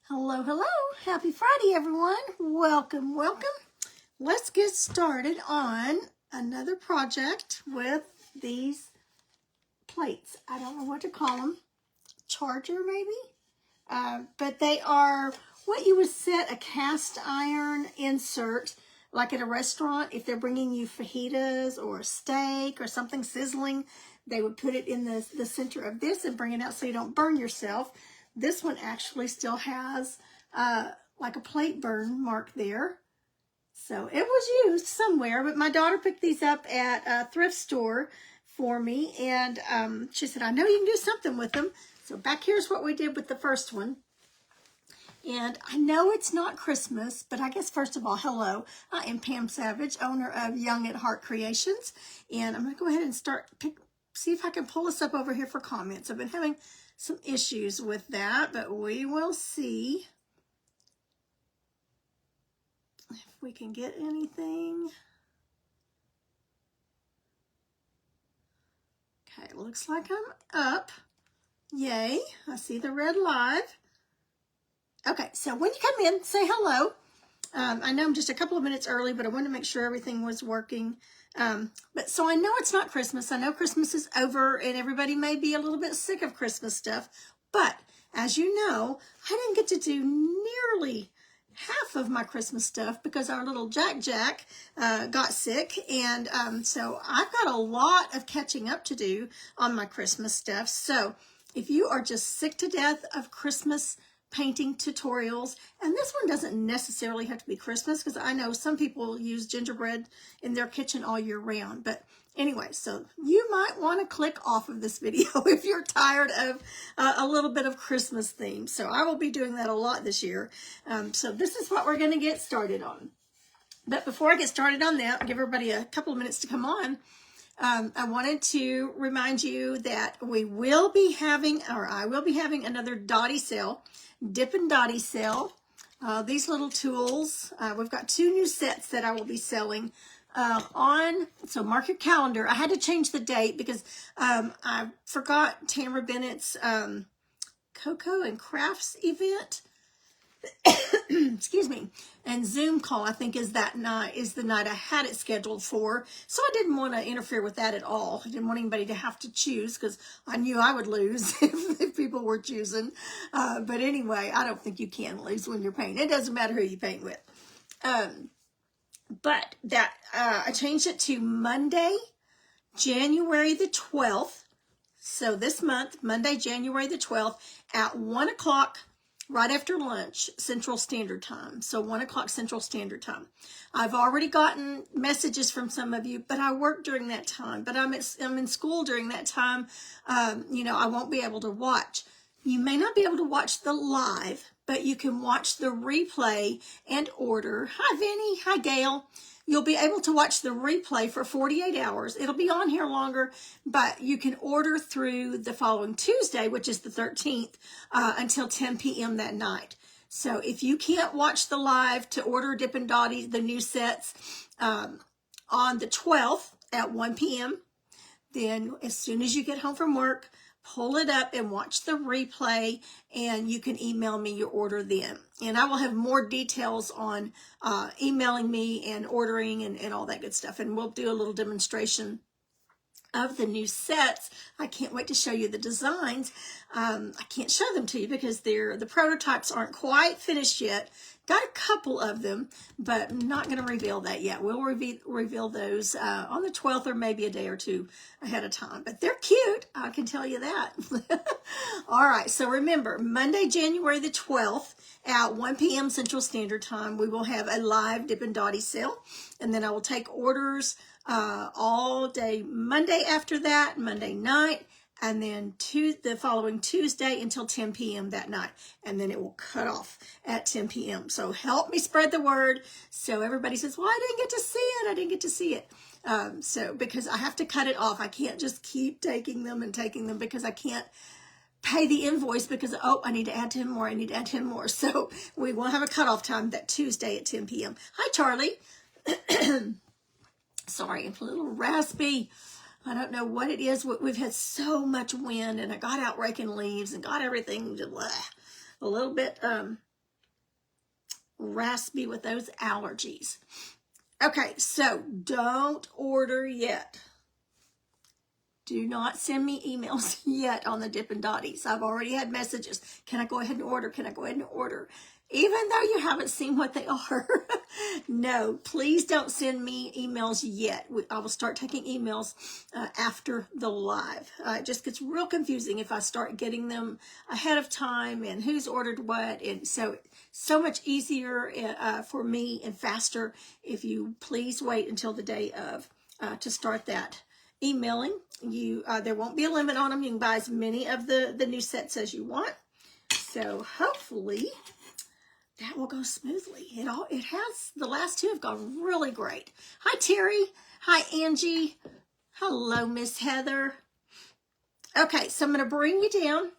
Hello, hello. Happy Friday, everyone. Welcome, welcome. Let's get started on another project with these plates. I don't know what to call them. Charger, maybe? But they are what you would set a cast iron insert, like at a restaurant. If they're bringing you fajitas or a steak or something sizzling, they would put it in the center of this and bring it out so you don't burn yourself. This one actually still has like a plate burn mark there. So it was used somewhere, but my daughter picked these up at a thrift store for me, and she said, I know you can do something with them. So back here's what we did with the first one. And I know it's not Christmas, but I guess first of all, hello. I am Pam Savage, owner of Young at Heart Creations, and I'm going to go ahead and see if I can pull us up over here for comments. I've been having some issues with that, but we will see if we can get anything. Okay, it looks like I'm up. Yay, I see the red live. Okay, so when you come in, say hello. I know I'm just a couple of minutes early, but I wanted to make sure everything was working. But so I know it's not Christmas. I know Christmas is over and everybody may be a little bit sick of Christmas stuff. But as you know, I didn't get to do nearly half of my Christmas stuff because our little Jack got sick. And so I've got a lot of catching up to do on my Christmas stuff. So if you are just sick to death of Christmas painting tutorials, and this one doesn't necessarily have to be Christmas because I know some people use gingerbread in their kitchen all year round. But anyway, so you might want to click off of this video if you're tired of a little bit of Christmas theme. So I will be doing that a lot this year. So this is what we're going to get started on. But before I get started on that, I'll give everybody a couple of minutes to come on. I wanted to remind you that I will be having another Dottie sale, Dippin' Dottie sale. These little tools, we've got 2 new sets that I will be selling so mark your calendar. I had to change the date because I forgot Tamara Bennett's Cocoa and Crafts event. Excuse me, and Zoom call I think is the night I had it scheduled for, so I didn't want to interfere with that at all. I didn't want anybody to have to choose because I knew I would lose if people were choosing, but anyway, I don't think you can lose when you're painting. It doesn't matter who you paint with, but that I changed it to Monday, January the 12th, so this month, Monday, January the 12th at 1 o'clock right after lunch, Central Standard Time. So 1 o'clock Central Standard Time. I've already gotten messages from some of you, but I work during that time. But I'm in school during that time. I won't be able to watch. You may not be able to watch the live, but you can watch the replay and order. Hi, Vinny. Hi, Gail. You'll be able to watch the replay for 48 hours. It'll be on here longer, but you can order through the following Tuesday, which is the 13th, until 10 p.m. that night. So if you can't watch the live to order Dippin' Dottie, the new sets, on the 12th at 1 p.m., then as soon as you get home from work, pull it up and watch the replay, and you can email me your order then. And I will have more details on emailing me and ordering and all that good stuff. And we'll do a little demonstration of the new sets. I can't wait to show you the designs. I can't show them to you because the prototypes aren't quite finished yet. Got a couple of them, but I'm not going to reveal that yet. We'll reveal those on the 12th or maybe a day or two ahead of time. But they're cute, I can tell you that. All right, so remember, Monday, January the 12th at 1 p.m. Central Standard Time, we will have a live Dippin' Dottie sale. And then I will take orders all day Monday after that, Monday night, and then the following Tuesday until 10 p.m. that night. And then it will cut off at 10 p.m. So help me spread the word so everybody says, well, I didn't get to see it. I didn't get to see it. Because I have to cut it off. I can't just keep taking them because I can't pay the invoice because, I need to add 10 more. I need to add 10 more. So we will have a cutoff time that Tuesday at 10 p.m. Hi, Charlie. Sorry, I'm a little raspy. I don't know what it is. We've had so much wind, and I got out raking leaves and got everything a little bit raspy with those allergies. Okay, so don't order yet. Do not send me emails yet on the Dippin' Dotties. I've already had messages. Can I go ahead and order? Can I go ahead and order? Even though you haven't seen what they are. No, please don't send me emails yet. I will start taking emails after the live. It just gets real confusing if I start getting them ahead of time and who's ordered what. And so much easier for me and faster if you please wait until the day of to start that emailing. There won't be a limit on them. You can buy as many of the new sets as you want. So hopefully that will go smoothly. It has. The last two have gone really great. Hi Terry. Hi Angie. Hello Miss Heather. Okay, so I'm going to bring you down.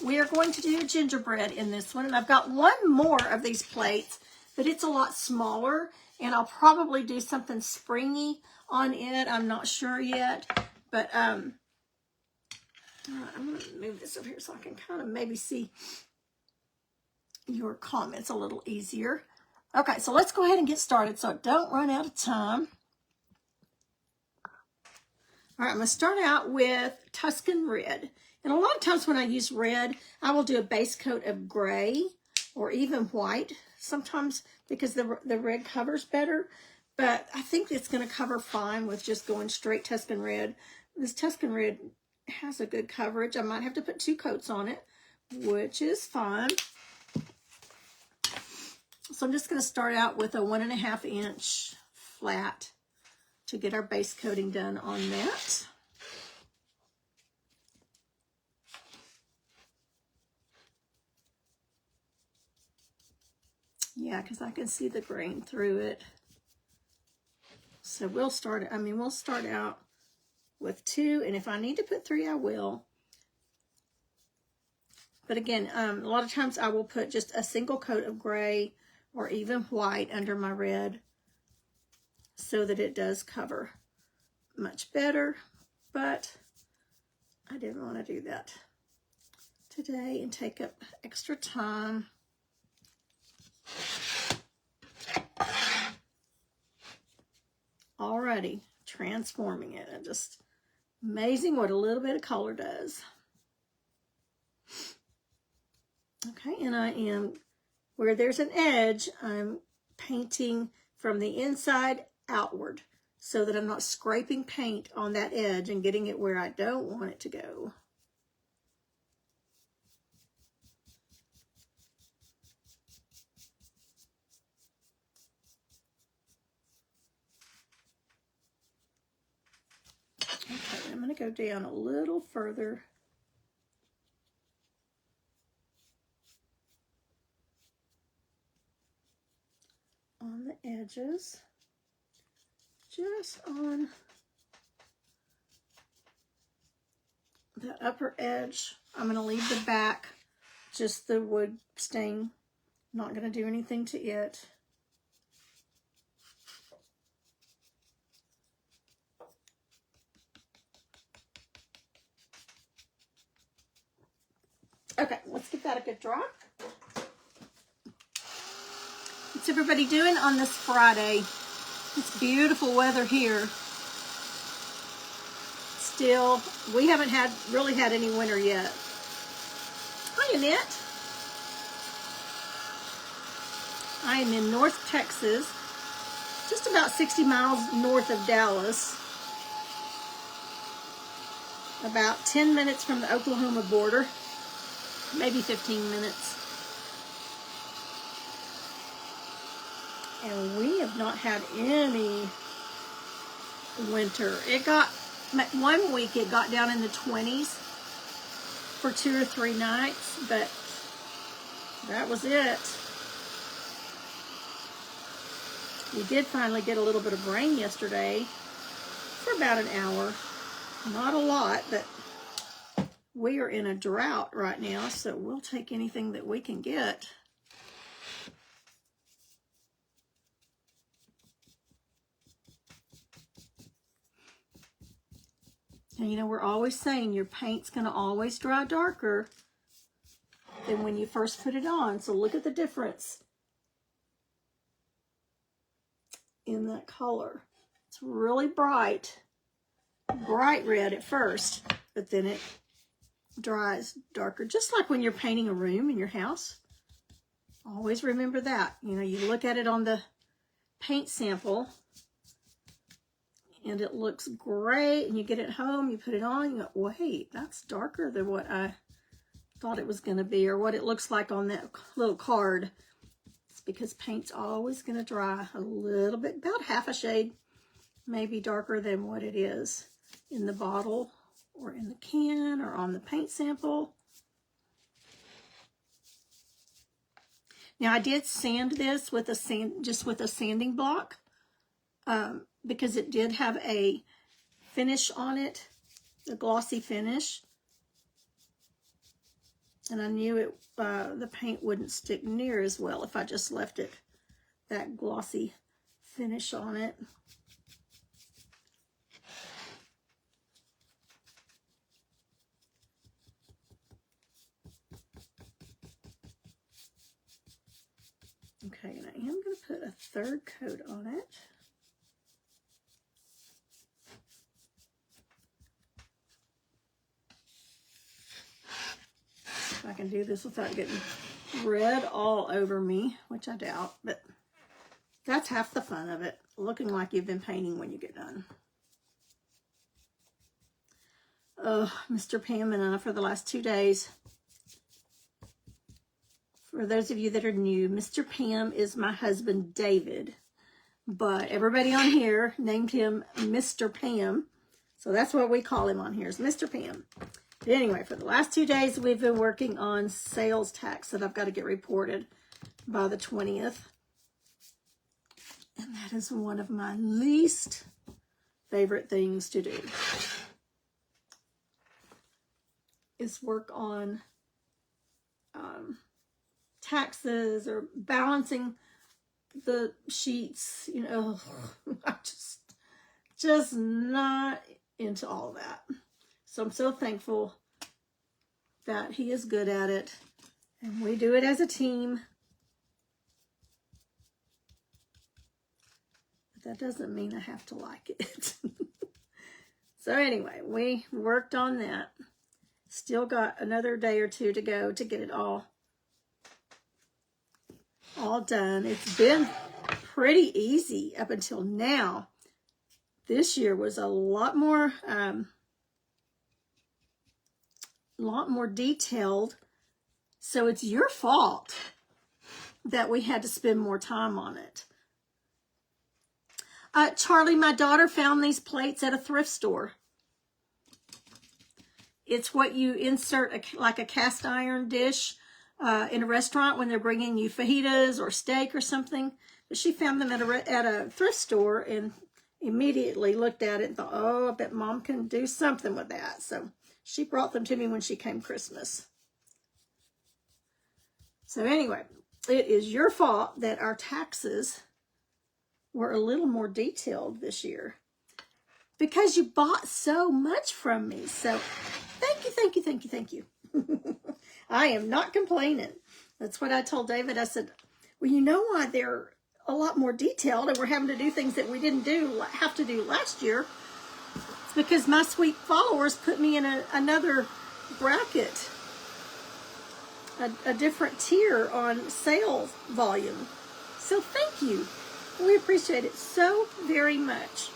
We are going to do gingerbread in this one, and I've got one more of these plates, but it's a lot smaller, and I'll probably do something springy on it. I'm not sure yet, but all right, I'm going to move this over here so I can kind of maybe see your comments a little easier. Okay, so let's go ahead and get started so I don't run out of time. All right, I'm going to start out with Tuscan Red. And a lot of times when I use red, I will do a base coat of gray or even white sometimes because the red covers better. But I think it's going to cover fine with just going straight Tuscan Red. This Tuscan Red has a good coverage. I might have to put 2 coats on it, which is fine. So I'm just going to start out with a 1.5 inch flat to get our base coating done on that. Yeah, because I can see the grain through it. So we'll start out with 2, and if I need to put 3, I will. But again, a lot of times I will put just a single coat of gray or even white under my red so that it does cover much better. But I didn't want to do that today and take up extra time. Already transforming it, and just amazing what a little bit of color does. Okay, and I am, where there's an edge, I'm painting from the inside outward so that I'm not scraping paint on that edge and getting it where I don't want it to go. Okay, I'm going to go down a little further. On the edges, just on the upper edge. I'm going to leave the back, just the wood stain. Not going to do anything to it. Okay, let's give that a good dry. What's everybody doing on this Friday? It's beautiful weather here. Still, we haven't really had any winter yet. Hi, Annette. I am in North Texas, just about 60 miles north of Dallas. About 10 minutes from the Oklahoma border. Maybe 15 minutes. And we have not had any winter. It got, 1 week it got down in the 20s for 2 or 3 nights, but that was it. We did finally get a little bit of rain yesterday for about an hour. Not a lot, but we are in a drought right now, so we'll take anything that we can get. And you know, we're always saying your paint's going to always dry darker. than when you first put it on. So look at the difference in that color. It's really bright red at first, but then it dries darker, just like when you're painting a room in your house. Always remember that. You know, you look at it on the paint sample and it looks great, and you get it home, you put it on, you go, wait, that's darker than what I thought it was going to be, or what it looks like on that little card. It's because paint's always going to dry a little bit, about half a shade, maybe darker than what it is in the bottle or in the can or on the paint sample. Now I did sand this with a just with a sanding block, because it did have a finish on it, a glossy finish, and I knew it the paint wouldn't stick near as well if I just left it that glossy finish on it. Okay, and I am going to put a third coat on it. If I can do this without getting red all over me, which I doubt, but that's half the fun of it, looking like you've been painting when you get done. Oh, Mr. Pam and I, for the last 2 days, for those of you that are new, Mr. Pam is my husband, David, but everybody on here named him Mr. Pam, so that's what we call him on here, is Mr. Pam. But anyway, for the last 2 days, we've been working on sales tax that I've got to get reported by the 20th. And that is one of my least favorite things to do, is work on taxes or balancing the sheets. You know, I'm just not into all that. So I'm so thankful that he is good at it, and we do it as a team. But that doesn't mean I have to like it. So anyway, we worked on that. Still got another day or two to go to get it all done. It's been pretty easy up until now. This year was a lot more detailed, so it's your fault that we had to spend more time on it. Charlie, my daughter, found these plates at a thrift store. It's what you insert like a cast iron dish in a restaurant when they're bringing you fajitas or steak or something. But she found them at a thrift store and immediately looked at it and thought, oh, I bet Mom can do something with that. So she brought them to me when she came Christmas. So anyway, it is your fault that our taxes were a little more detailed this year, because you bought so much from me. So thank you, thank you, thank you, thank you. I am not complaining. That's what I told David. I said, well, you know why they're a lot more detailed and we're having to do things that we didn't have to do last year? It's because my sweet followers put me in another bracket, a different tier on sales volume. So thank you. We appreciate it so very much.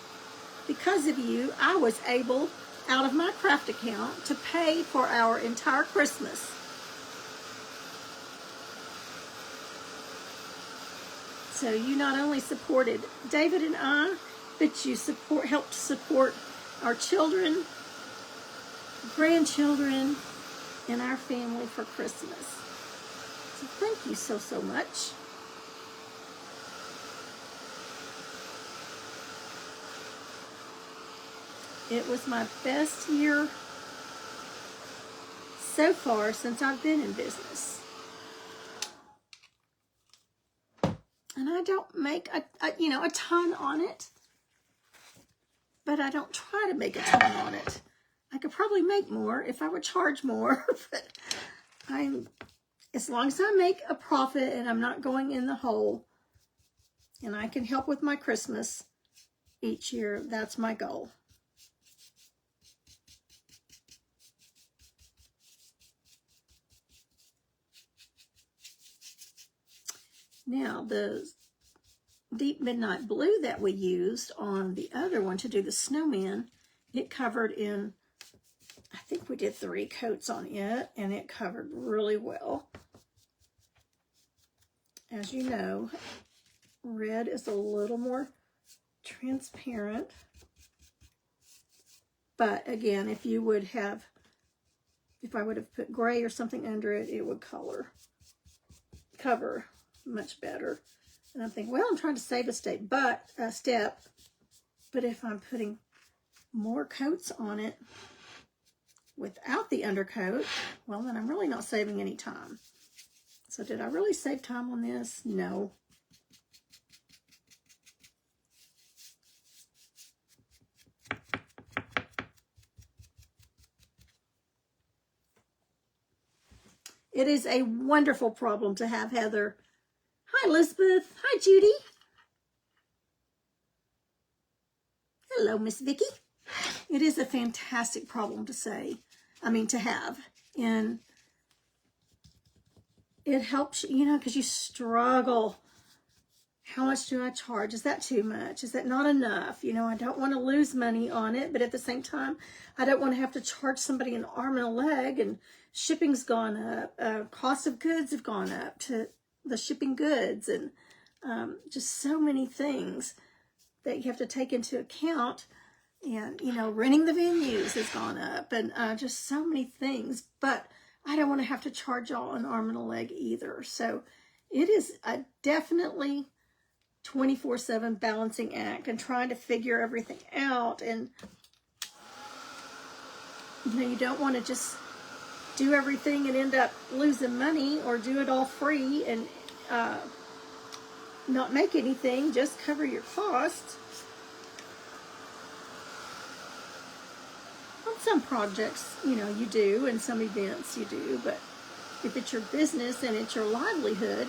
Because of you, I was able, out of my craft account, to pay for our entire Christmas. So you not only supported David and I, but you helped support our children, grandchildren, and our family for Christmas. So thank you so, so much. It was my best year so far since I've been in business. And I don't make a ton on it, but I don't try to make a ton on it. I could probably make more if I would charge more, but I'm as long as I make a profit and I'm not going in the hole and I can help with my Christmas each year, that's my goal. Now, the deep midnight blue that we used on the other one to do the snowman, it covered in, I think we did 3 coats on it, and it covered really well. As you know, red is a little more transparent. But again, if I would have put gray or something under it, it would cover much better. And I'm thinking, well, I'm trying to save a step, but if I'm putting more coats on it without the undercoat, well, then I'm really not saving any time. So did I really save time on this? No. It is a wonderful problem to have, Heather. Hi, Elizabeth. Hi, Judy. Hello, Miss Vicky. It is a fantastic problem to have. And it helps, because you struggle. How much do I charge? Is that too much? Is that not enough? I don't want to lose money on it, but at the same time, I don't want to have to charge somebody an arm and a leg, and shipping's gone up. Cost of goods have gone up to the shipping goods, and just so many things that you have to take into account. And, renting the venues has gone up, and just so many things. But I don't want to have to charge y'all an arm and a leg either. So it is a definitely 24/7 balancing act and trying to figure everything out. And, you don't want to just do everything and end up losing money, or do it all free and not make anything, just cover your costs. On some projects, you do, and some events you do, but if it's your business and it's your livelihood,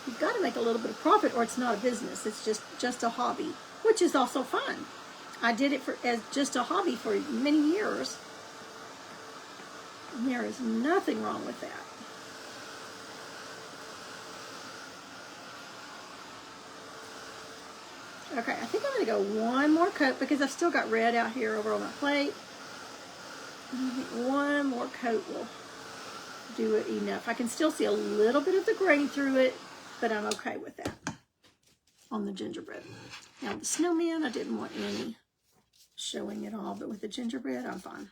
you've got to make a little bit of profit, or it's not a business. It's just a hobby, which is also fun. I did it as just a hobby for many years. And there is nothing wrong with that. Okay, I think I'm going to go one more coat because I've still got red out here over on my plate. I think one more coat will do it enough. I can still see a little bit of the grain through it, but I'm okay with that on the gingerbread. Now the snowman, I didn't want any showing at all, but with the gingerbread, I'm fine.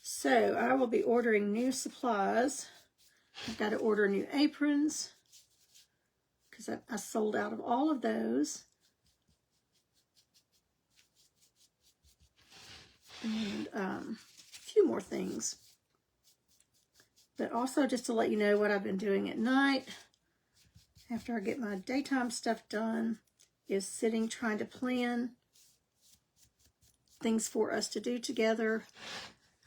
So I will be ordering new supplies. I've got to order new aprons because I sold out of all of those. And a few more things. But also just to let you know what I've been doing at night after I get my daytime stuff done is sitting trying to plan things for us to do together.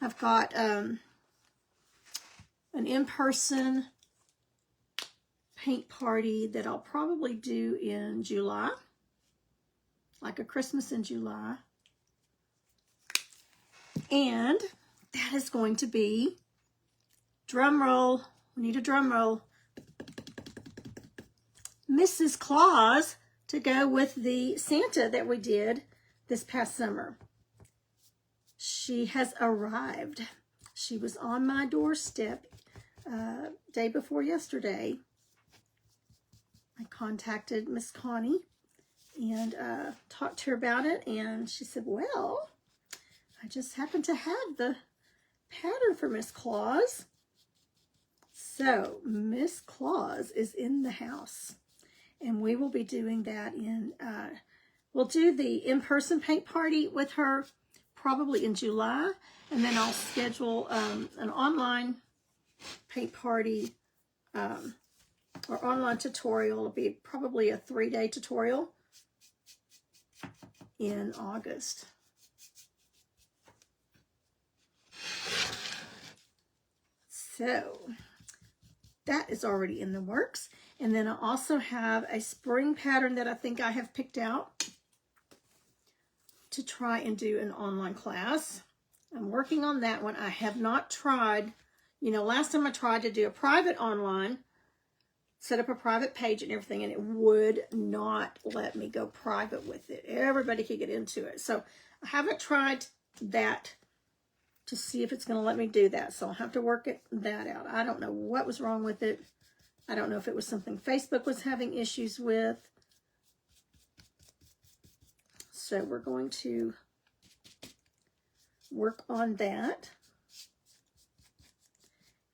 I've got an in-person paint party that I'll probably do in July, like a Christmas in July. And that is going to be, drum roll, we need a drum roll, Mrs. Claus to go with the Santa that we did this past summer. She has arrived. She was on my doorstep day before yesterday. I contacted Miss Connie and talked to her about it, and she said, well, I just happened to have the pattern for Miss Claus. So Miss Claus is in the house, and we will be doing that we'll do the in-person paint party with her probably in July, and then I'll schedule an online paint party or online tutorial. It'll be probably a 3-day tutorial in August. So that is already in the works. And then I also have a spring pattern that I think I have picked out to try and do an online class. I'm working on that one. I have not tried, last time I tried to do a private online, set up a private page and everything, and it would not let me go private with it. Everybody could get into it. So I haven't tried that to see if it's going to let me do that. So I'll have to work that out. I don't know what was wrong with it. I don't know if it was something Facebook was having issues with. So we're going to work on that.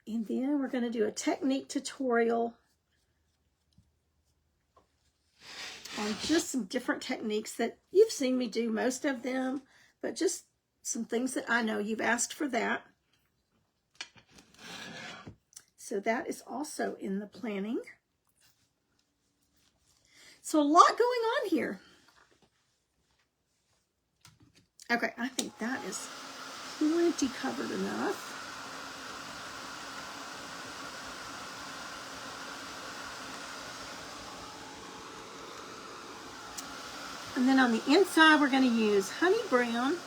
And then we're going to do a technique tutorial on just some different techniques that you've seen me do, most of them, but just some things that I know you've asked for that. So that is also in the planning. So a lot going on here. Okay, I think that is plenty covered enough. And then on the inside, we're going to use honey brown.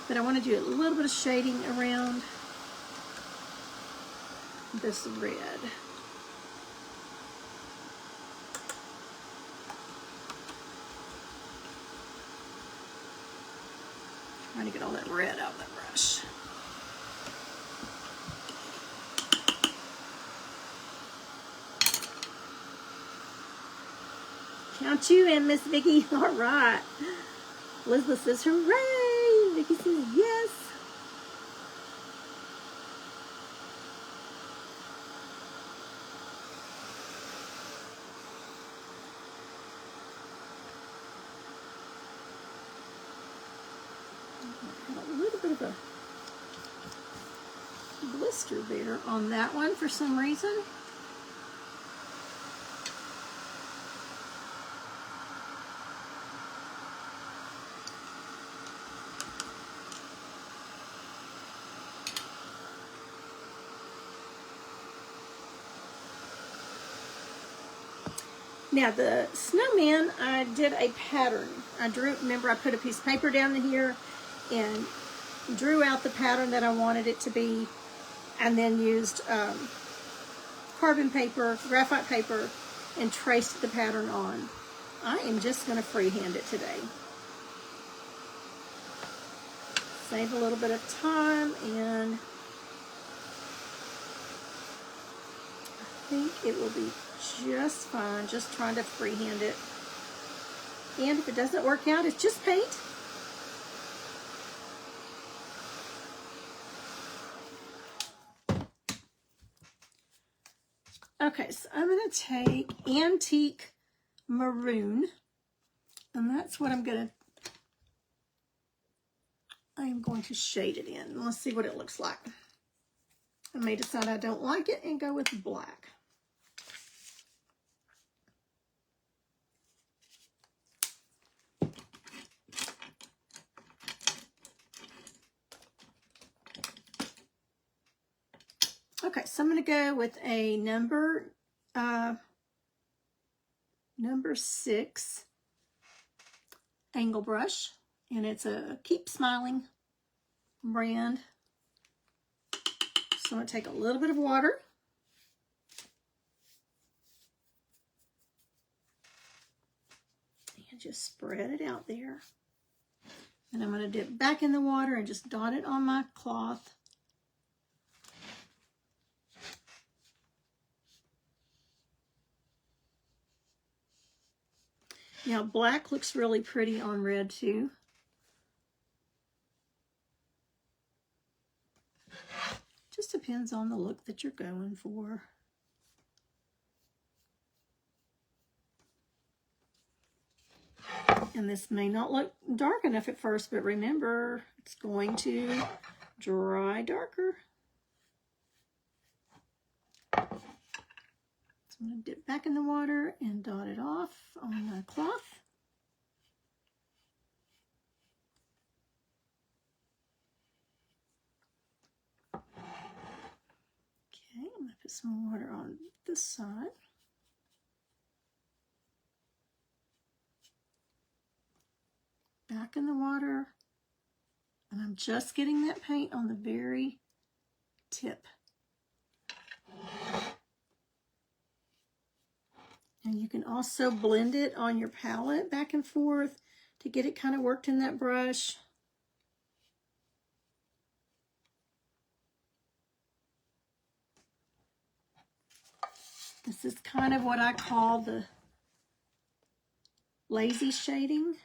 But I want to do a little bit of shading around this red. Trying to get all that red out of that brush. Count you in, Miss Vicki. All right. Elizabeth says, hooray. Vicki says, yes. A little bit of a blister there on that one for some reason. Now the snowman, I did a pattern. Remember I put a piece of paper down here and drew out the pattern that I wanted it to be, and then used carbon paper, graphite paper, and traced the pattern on. I am just going to freehand it today. Save a little bit of time, and I think it will be just fine, just trying to freehand it. And if it doesn't work out, it's just paint. Okay, so I'm going to take Antique Maroon, and that's what I'm going to shade it in. Let's see what it looks like. I may decide I don't like it and go with black. Okay, so I'm going to go with a number 6 angle brush, and it's a Keep Smiling brand. So I'm going to take a little bit of water. And just spread it out there. And I'm going to dip back in the water and just dot it on my cloth. Now, black looks really pretty on red, too. Just depends on the look that you're going for. And this may not look dark enough at first, but remember, it's going to dry darker. I'm going to dip back in the water and dot it off on the cloth. some water on this side. Back in the water. And I'm just getting that paint on the very tip. And you can also blend it on your palette back and forth to get it kind of worked in that brush. This is kind of what I call the lazy shading.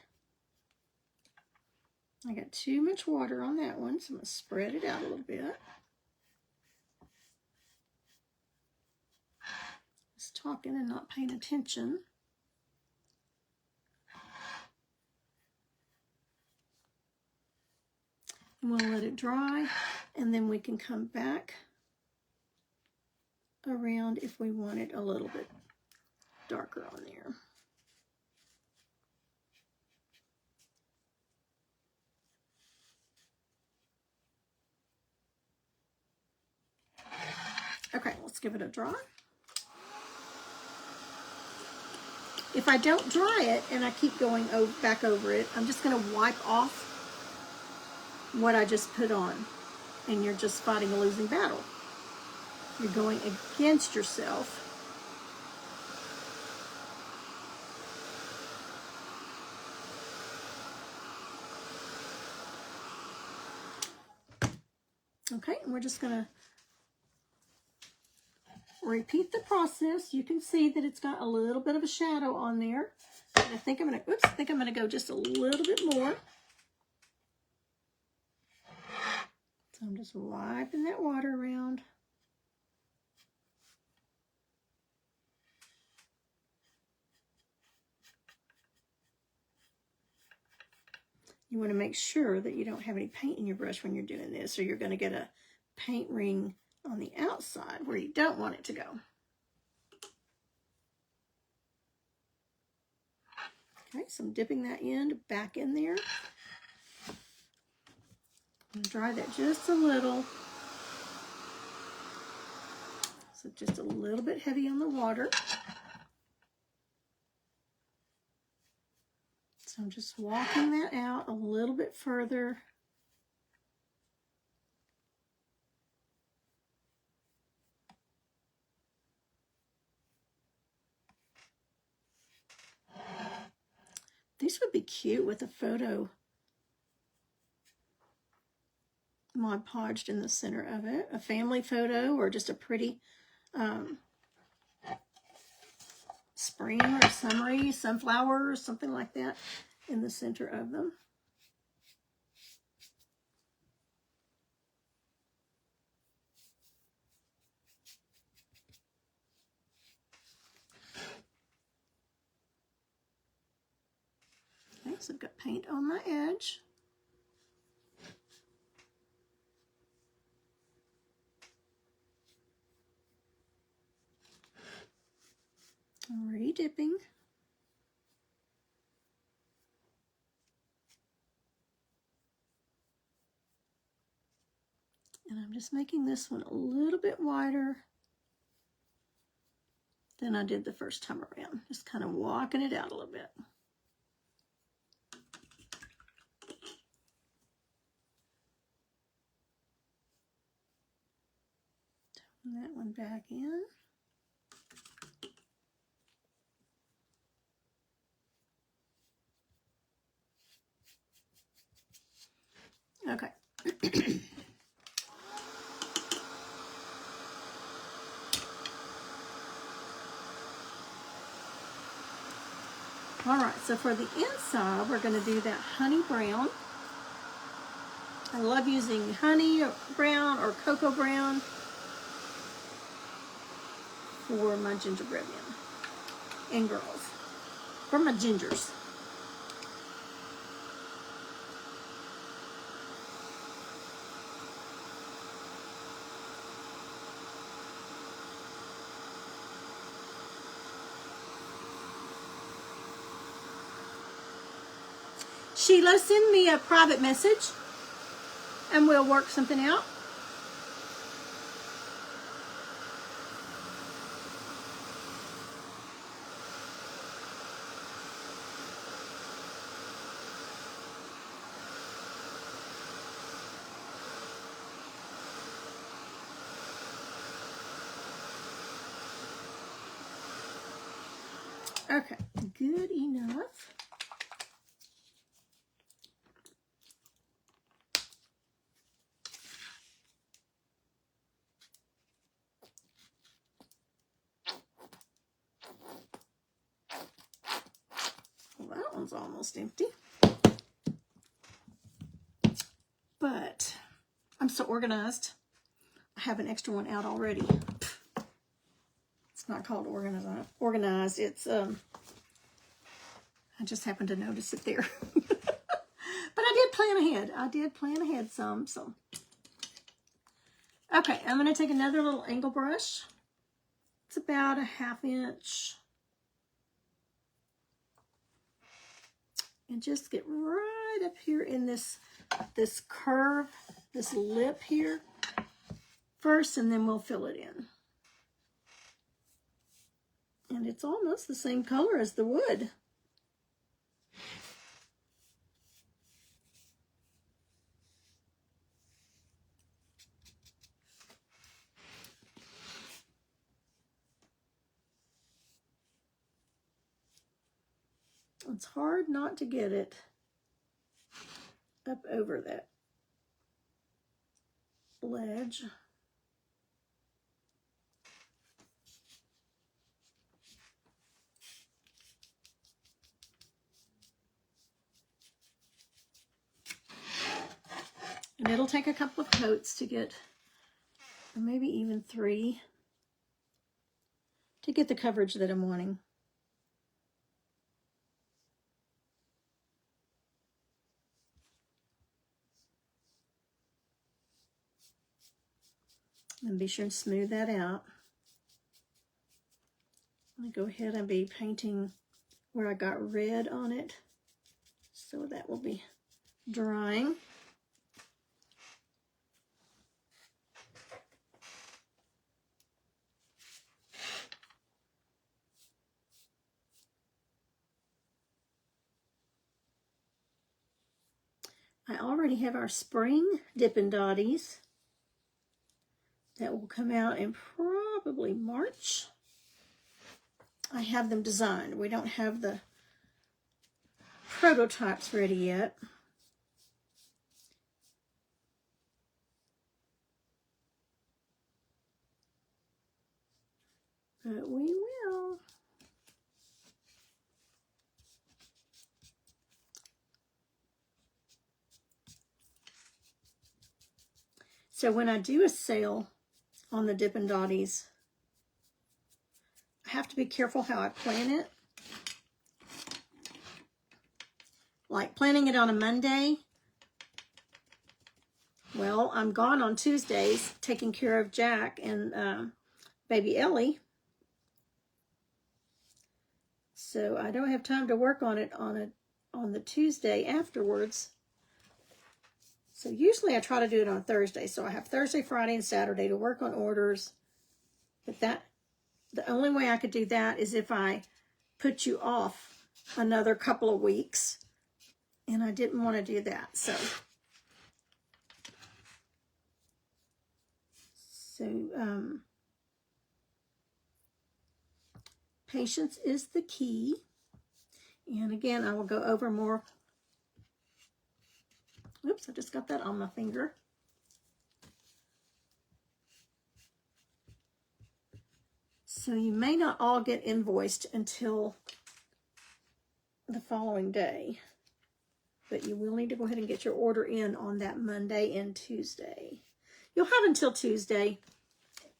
I got too much water on that one, so I'm going to spread it out a little bit. Just talking and not paying attention. And we'll let it dry, and then we can come back around if we want it a little bit darker on there. Okay, let's give it a dry. If I don't dry it and I keep going back over it, I'm just going to wipe off what I just put on. And you're just fighting a losing battle. You're going against yourself. Okay, and we're just going to repeat the process. You can see that it's got a little bit of a shadow on there. And I think I'm going to go just a little bit more. So I'm just wiping that water around. You want to make sure that you don't have any paint in your brush when you're doing this, or you're going to get a paint ring on the outside where you don't want it to go. Okay, so I'm dipping that end back in there. I'm going to dry that just a little. So just a little bit heavy on the water. So I'm just walking that out a little bit further. These would be cute with a photo Mod Podged in the center of it. A family photo or just a pretty spring or summery sunflower or something like that in the center of them. Okay, so I've got paint on my edge. I'm re-dipping. And I'm just making this one a little bit wider than I did the first time around. Just kind of walking it out a little bit. Turn that one back in. Okay. All right, so for the inside, we're going to do that honey brown. I love using honey brown or cocoa brown for my gingerbread men and girls, for my gingers. Sheila, send me a private message and we'll work something out. Okay, good enough. Well, that one's almost empty. But I'm so organized. I have an extra one out already. It's not called organized. It's I just happened to notice it there. But I did plan ahead. I did plan ahead some. So okay, I'm going to take another little angle brush. It's about a 1/2 inch. And just get right up here in this curve, this lip here first, and then we'll fill it in. And it's almost the same color as the wood. It's hard not to get it up over that ledge. And it'll take a couple of coats to get, or maybe even 3, to get the coverage that I'm wanting. And be sure and smooth that out. I'm going to go ahead and be painting where I got red on it. So that will be drying. I already have our spring Dippin' Dotties that will come out in probably March. I have them designed. We don't have the prototypes ready yet. But we will. So when I do a sale on the Dippin' Dotties, I have to be careful how I plan it. Like planning it on a Monday. Well, I'm gone on Tuesdays taking care of Jack and baby Ellie. So I don't have time to work on it on the Tuesday afterwards. So usually I try to do it on Thursday. So I have Thursday, Friday, and Saturday to work on orders. But the only way I could do that is if I put you off another couple of weeks. And I didn't want to do that. So patience is the key. And again, I will go over more. Oops, I just got that on my finger. So you may not all get invoiced until the following day, but you will need to go ahead and get your order in on that Monday and Tuesday. You'll have until Tuesday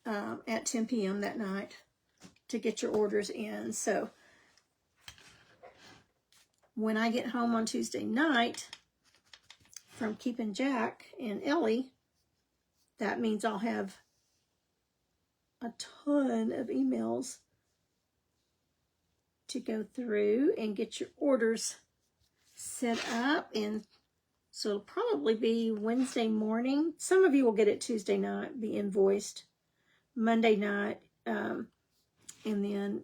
at 10 p.m. that night to get your orders in. So when I get home on Tuesday night from keeping Jack and Ellie, that means I'll have a ton of emails to go through and get your orders set up. And so it'll probably be Wednesday morning. Some of you will get it Tuesday night, be invoiced Monday night, and then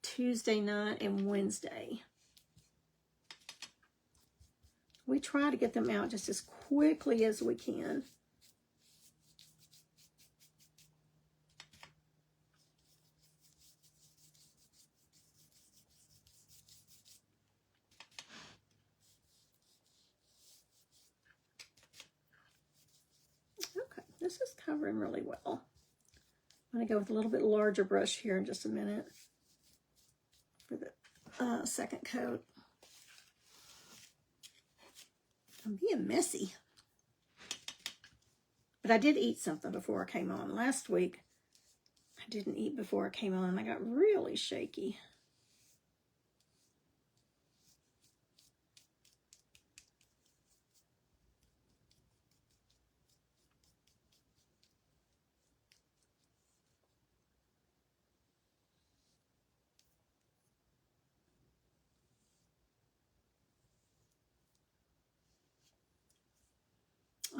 Tuesday night and Wednesday. We try to get them out just as quickly as we can. this is covering really well. I'm going to go with a little bit larger brush here in just a minute for the second coat. I'm being messy. But I did eat something before I came on. Last week, I didn't eat before I came on, and I got really shaky.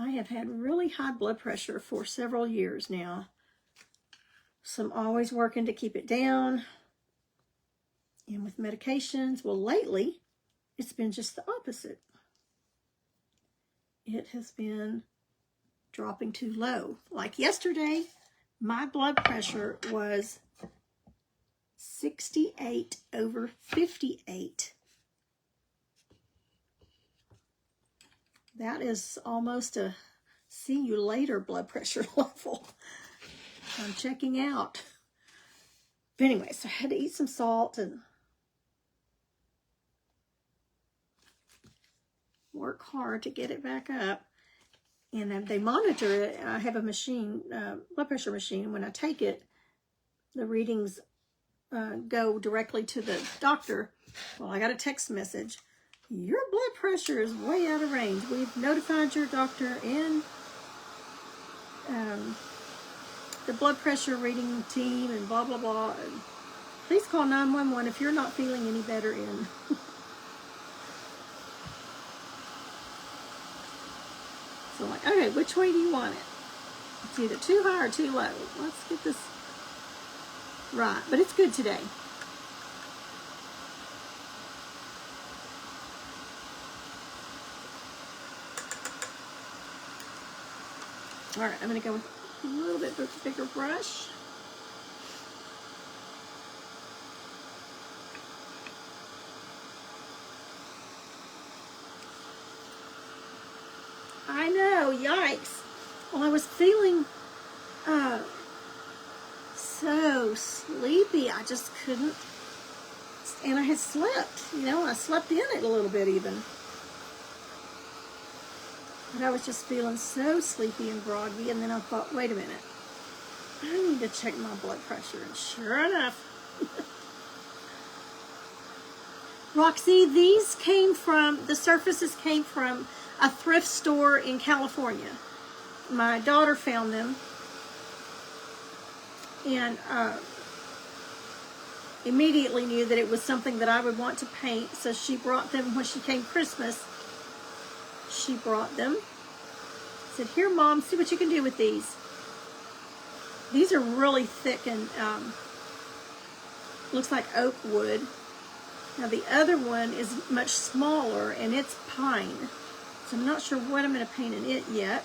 I have had really high blood pressure for several years now. So I'm always working to keep it down. And with medications, well, lately, it's been just the opposite. It has been dropping too low. Like yesterday, my blood pressure was 68/58. That is almost a see you later blood pressure level. I'm checking out. But anyway, so I had to eat some salt and work hard to get it back up. And they monitor it. I have a machine, blood pressure machine. And when I take it, the readings go directly to the doctor. Well, I got a text message. Your blood pressure is way out of range. We've notified your doctor and the blood pressure reading team and blah, blah, blah. And please call 911 if you're not feeling any better in. So I'm like, okay, which way do you want it? It's either too high or too low. Let's get this right. But it's good today. All right, I'm going to go with a little bit bigger brush. I know, yikes. Well, I was feeling so sleepy. I just couldn't. And I had slept, you know, I slept in it a little bit even. But I was just feeling so sleepy and groggy, and then I thought, wait a minute, I need to check my blood pressure. And sure enough, Roxy, these came from, the surfaces came from a thrift store in California. My daughter found them, and immediately knew that it was something that I would want to paint, so she brought them when she came Christmas. She brought them. Said, here, Mom, see what you can do with these. These are really thick and looks like oak wood. Now the other one is much smaller and it's pine. So I'm not sure what I'm going to paint in it yet.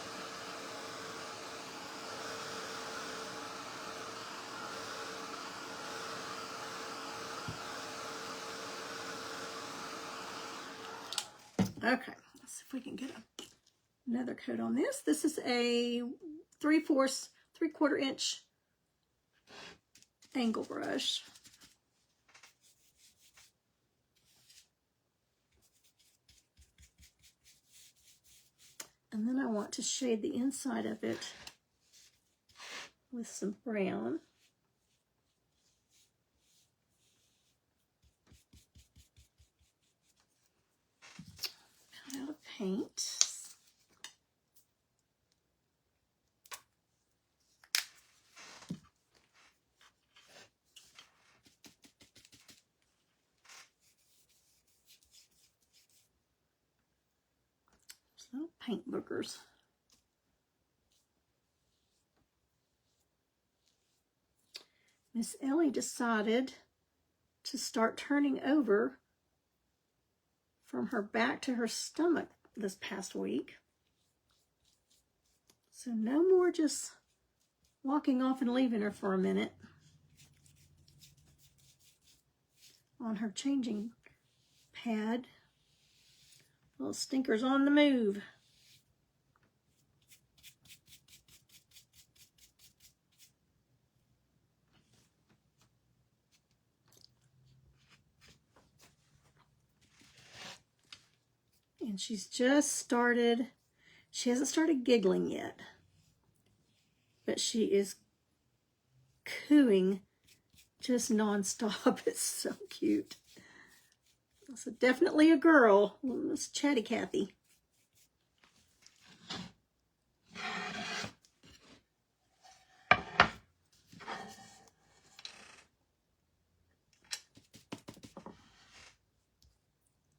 Okay, let's see if we can get another coat on this. This is a 3/4 inch angle brush. And then I want to shade the inside of it with some brown. Out of paint. Little paint boogers. Miss Ellie decided to start turning over from her back to her stomach this past week. So no more just walking off and leaving her for a minute on her changing pad. Little stinkers on the move. And she's just started, she hasn't started giggling yet, but she is cooing just nonstop. It's so cute. So definitely a girl. It's Chatty Cathy.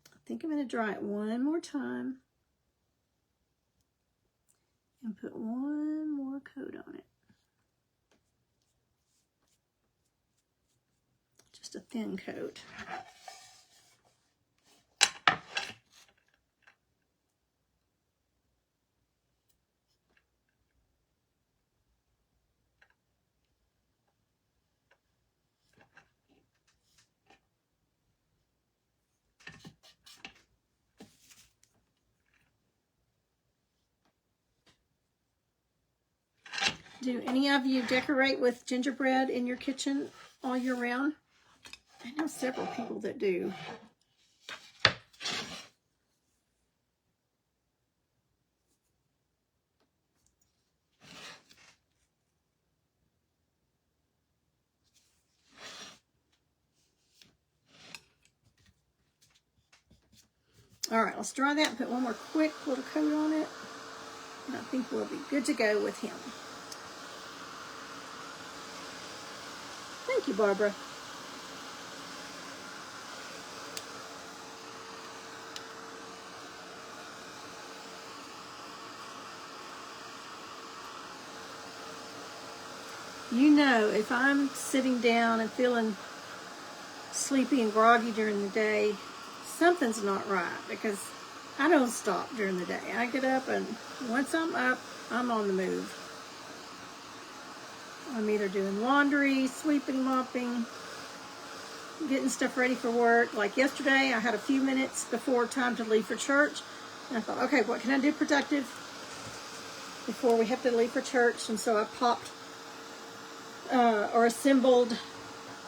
I think I'm going to dry it one more time and put one more coat on it. Just a thin coat. Do any of you decorate with gingerbread in your kitchen all year round? I know several people that do. All right, let's dry that and put one more quick little coat on it. And I think we'll be good to go with him. Thank you, Barbara. You know, if I'm sitting down and feeling sleepy and groggy during the day, something's not right, because I don't stop during the day. I get up, and once I'm up, I'm on the move. I'm either doing laundry, sweeping, mopping, getting stuff ready for work. Like yesterday, I had a few minutes before time to leave for church, and I thought, okay, what can I do productive before we have to leave for church? And so I popped or assembled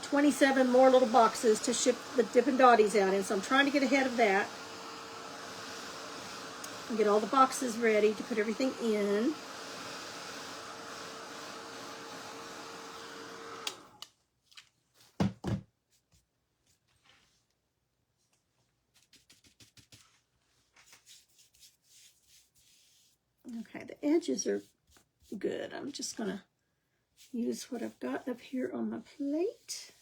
27 more little boxes to ship the Dippin' Dotties out in. So I'm trying to get ahead of that and get all the boxes ready to put everything in. Okay, the edges are good. I'm just going to use what I've got up here on my plate.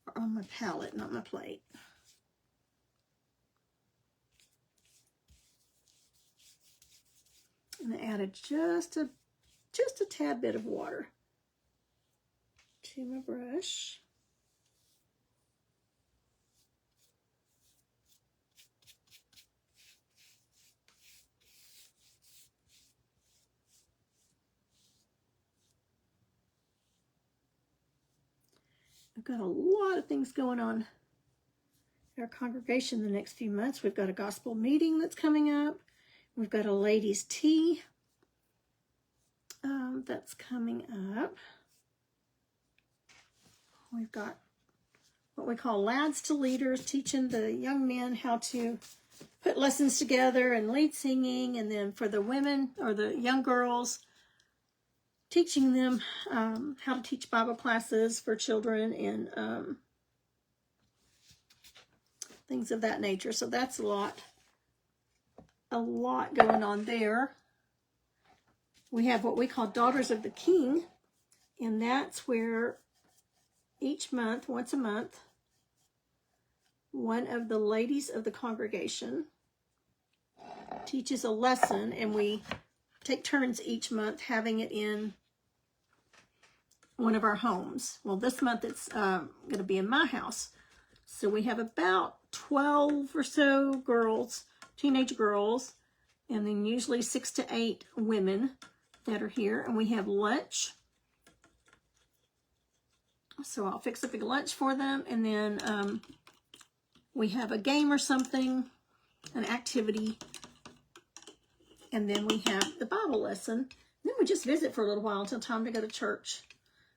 Or on my palette, not my plate. And I added just a tad bit of water to my brush. I've got a lot of things going on in our congregation the next few months. We've got a gospel meeting that's coming up. We've got a ladies' tea that's coming up. We've got what we call Lads to Leaders, teaching the young men how to put lessons together and lead singing. And then for the women or the young girls, teaching them how to teach Bible classes for children and things of that nature. So that's a lot going on there. We have what we call Daughters of the King, and that's where each month, once a month, one of the ladies of the congregation teaches a lesson, and we take turns each month having it in one of our homes. Well, this month it's going to be in my house. So we have about 12 or so girls, teenage girls, and then usually 6 to 8 women that are here. And we have lunch. So I'll fix a big lunch for them. And then we have a game or something, an activity. And then we have the Bible lesson. And then we just visit for a little while until time to go to church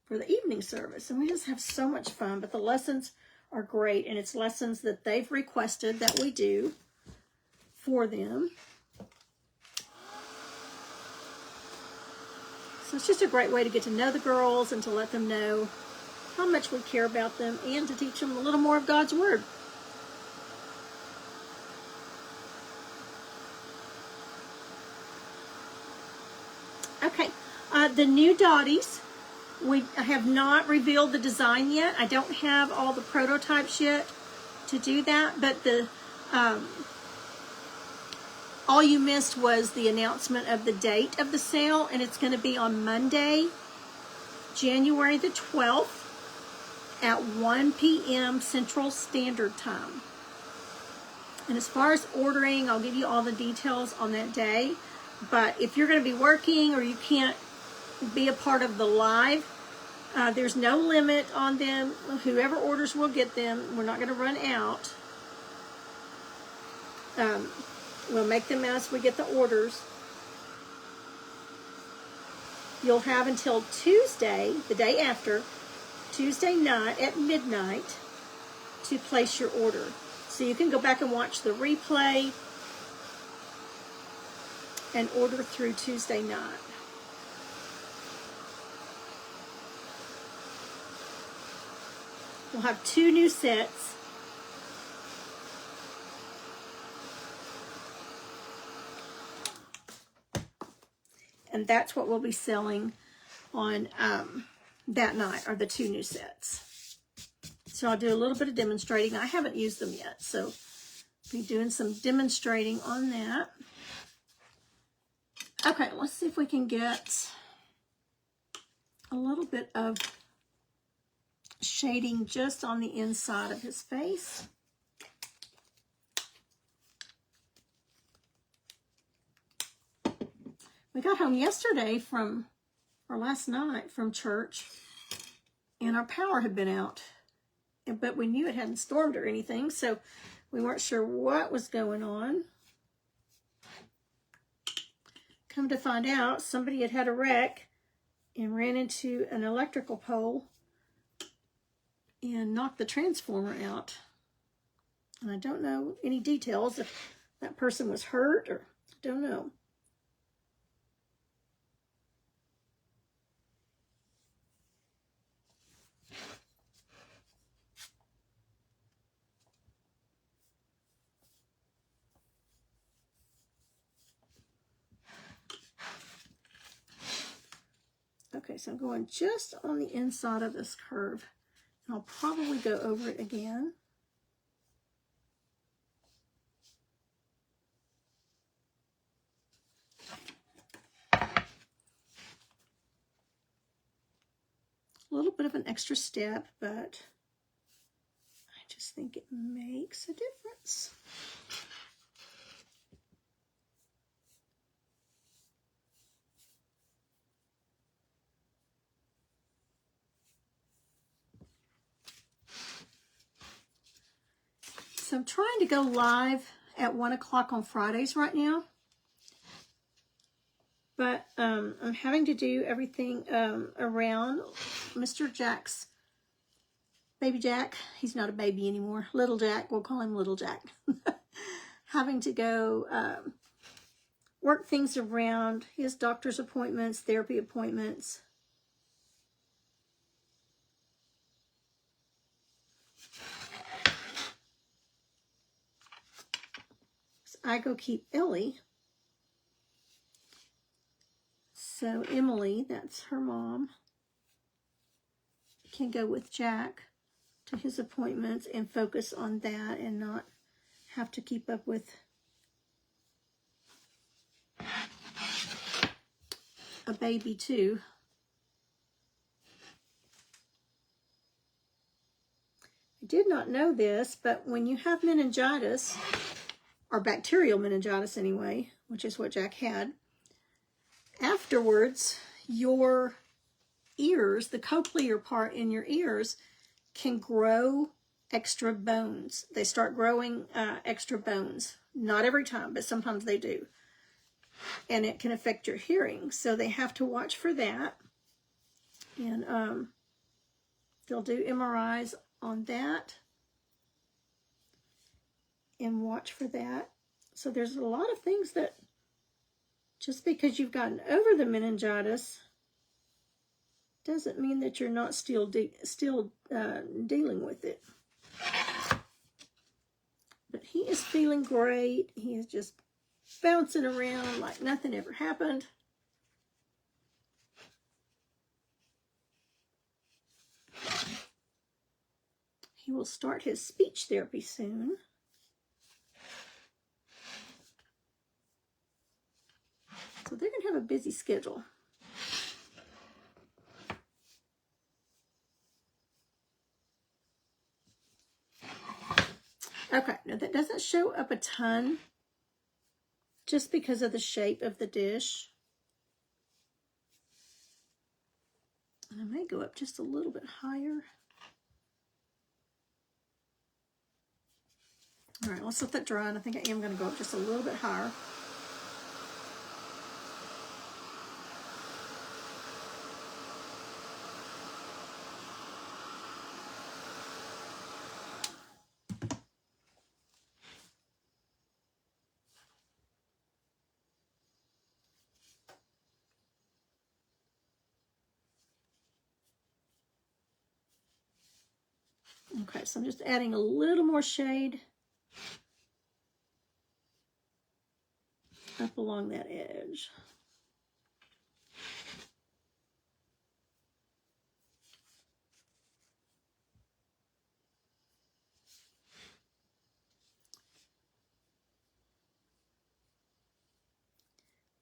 for the evening service. And we just have so much fun. But the lessons are great, and it's lessons that they've requested that we do for them. So it's just a great way to get to know the girls and to let them know how much we care about them and to teach them a little more of God's Word. Okay, the new Dotties, I have not revealed the design yet. I don't have all the prototypes yet to do that, but all you missed was the announcement of the date of the sale, and it's going to be on Monday, January the 12th at 1 p.m. Central Standard Time. And as far as ordering, I'll give you all the details on that day. But if you're going to be working or you can't be a part of the live, there's no limit on them. Whoever orders will get them. We're not going to run out. We'll make them as we get the orders. You'll have until Tuesday, the day after, Tuesday night at midnight, to place your order. So you can go back and watch the replay and order through Tuesday night. We'll have 2 new sets. And that's what we'll be selling on that night, are the 2 new sets. So I'll do a little bit of demonstrating. I haven't used them yet, so I'll be doing some demonstrating on that. Okay, let's see if we can get a little bit of shading just on the inside of his face. We got home yesterday or last night from church, and our power had been out, but we knew it hadn't stormed or anything, so we weren't sure what was going on. Come to find out, somebody had had a wreck and ran into an electrical pole and knocked the transformer out. And I don't know any details if that person was hurt or I don't know. Okay, so I'm going just on the inside of this curve. And I'll probably go over it again. A little bit of an extra step, but I just think it makes a difference. So I'm trying to go live at 1 o'clock on Fridays right now. But I'm having to do everything around Mr. Jack's, baby Jack. He's not a baby anymore. Little Jack, we'll call him Little Jack. Having to go work things around his doctor's appointments, therapy appointments. I go keep Ellie. So Emily, that's her mom, can go with Jack to his appointments and focus on that and not have to keep up with a baby too. I did not know this, but when you have meningitis, or bacterial meningitis anyway, which is what Jack had, afterwards, your ears, the cochlear part in your ears, can grow extra bones. They start growing extra bones. Not every time, but sometimes they do. And it can affect your hearing. So they have to watch for that. And they'll do MRIs on that. and watch for that. So there's a lot of things that just because you've gotten over the meningitis doesn't mean that you're not still dealing with it. But he is feeling great. He is just bouncing around like nothing ever happened. He will start his speech therapy soon. So they're going to have a busy schedule. Okay, now that doesn't show up a ton just because of the shape of the dish. And I may go up just a little bit higher. All right, let's let that dry, and I think I am going to go up just a little bit higher. Okay, so I'm just adding a little more shade up along that edge.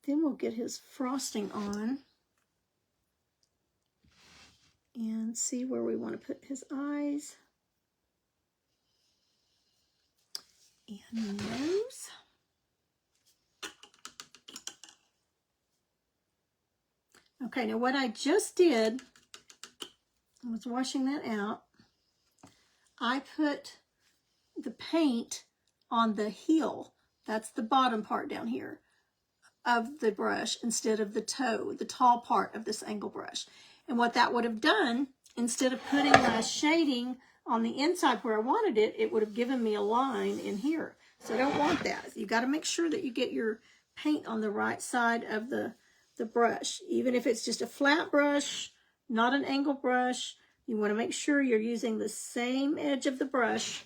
Then we'll get his frosting on and see where we want to put his eyes and nose. Okay, now what I just did, I was washing that out. I put the paint on the heel, that's the bottom part down here, of the brush instead of the toe, the tall part of this angle brush. And what that would have done, instead of putting my shading on the inside where I wanted it, it would have given me a line in here. So I don't want that. You got to make sure that you get your paint on the right side of the brush. Even if it's just a flat brush, not an angle brush, you want to make sure you're using the same edge of the brush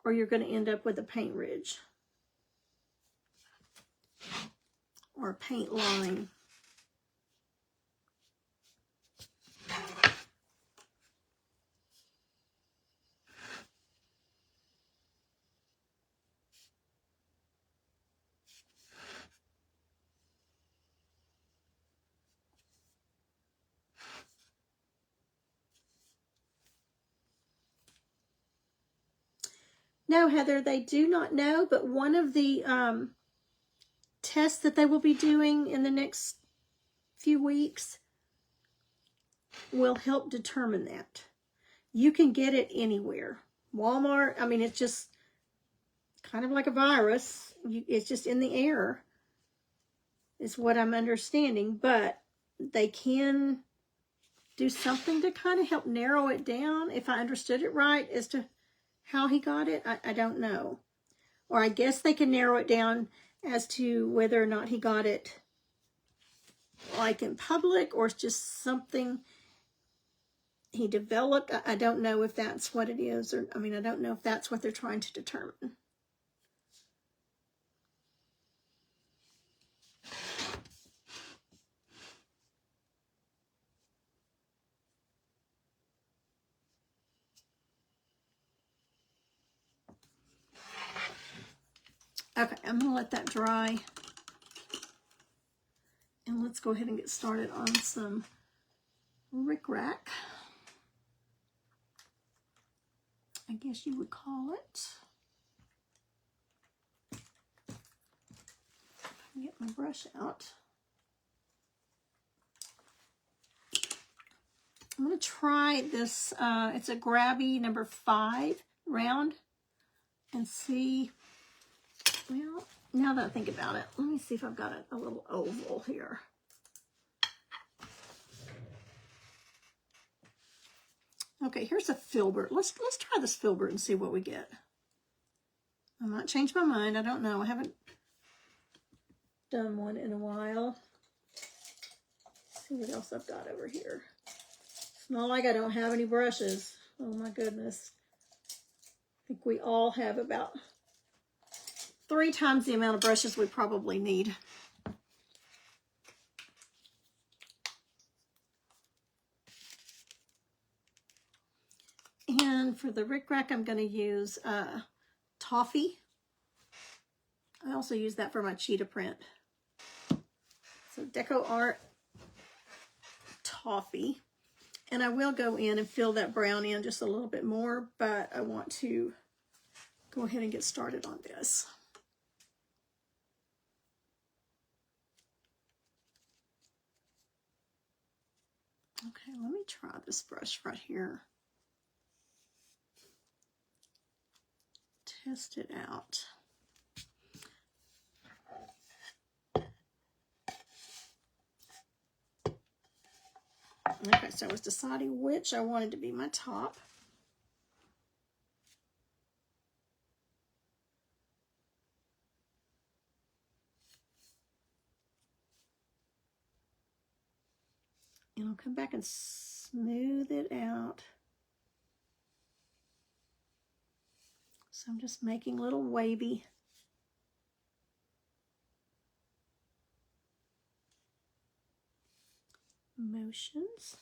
or you're going to end up with a paint ridge or a paint line. No, Heather, they do not know, but one of the tests that they will be doing in the next few weeks will help determine that. You can get it anywhere. Walmart, I mean, it's just kind of like a virus. It's just in the air, is what I'm understanding, but they can do something to kind of help narrow it down, if I understood it right, as to how he got it. I don't know. Or I guess they can narrow it down as to whether or not he got it like in public or it's just something he developed. I don't know if that's what it is, or I mean, I don't know if that's what they're trying to determine. Okay, I'm going to let that dry. And let's go ahead and get started on some rickrack, I guess you would call it. Get my brush out. I'm going to try this, it's a grabby number 5 round, and see, well, now that I think about it, let me see if I've got a little oval here. Okay, here's a filbert. Let's try this filbert and see what we get. I might change my mind. I don't know. I haven't done one in a while. Let's see what else I've got over here. It's not like I don't have any brushes. Oh my goodness. I think we all have about 3 times the amount of brushes we probably need. And for the rickrack, I'm going to use toffee. I also use that for my cheetah print. So Deco Art toffee. And I will go in and fill that brown in just a little bit more, but I want to go ahead and get started on this. Okay, let me try this brush right here. Test it out. Okay, so I was deciding which I wanted to be my top. And I'll come back and smooth it out. So I'm just making little wavy motions.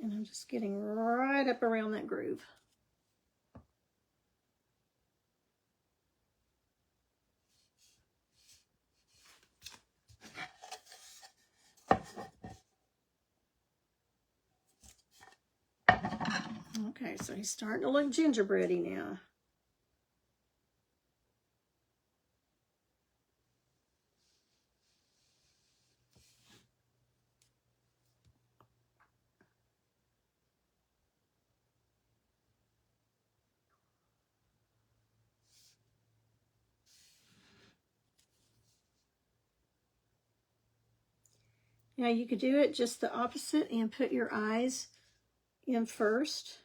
And I'm just getting right up around that groove. Okay, so he's starting to look gingerbready now. Now you could do it just the opposite and put your eyes in first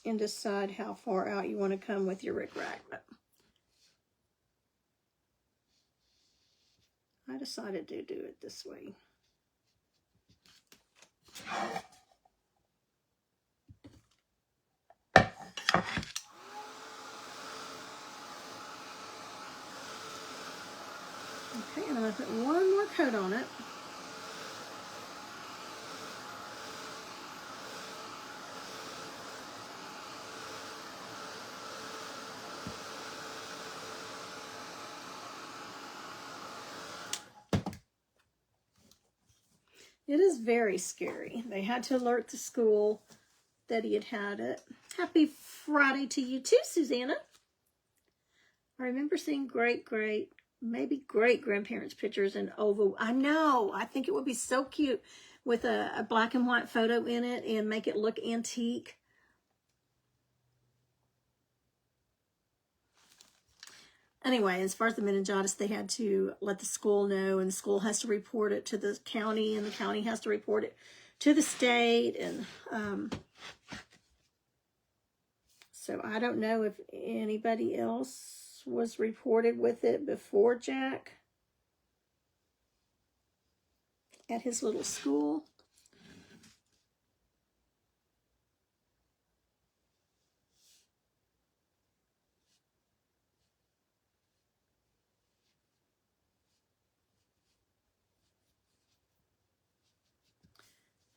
and decide how far out you want to come with your rickrack. But I decided to do it this way. Okay, and I'm going to put one more coat on it. It is very scary. They had to alert the school that he had had it. Happy Friday to you too, Susanna. I remember seeing maybe great-grandparents' pictures in oval. I know. I think it would be so cute with a black and white photo in it and make it look antique. Anyway, as far as the meningitis, they had to let the school know, and the school has to report it to the county, and the county has to report it to the state. And so I don't know if anybody else was reported with it before Jack at his little school.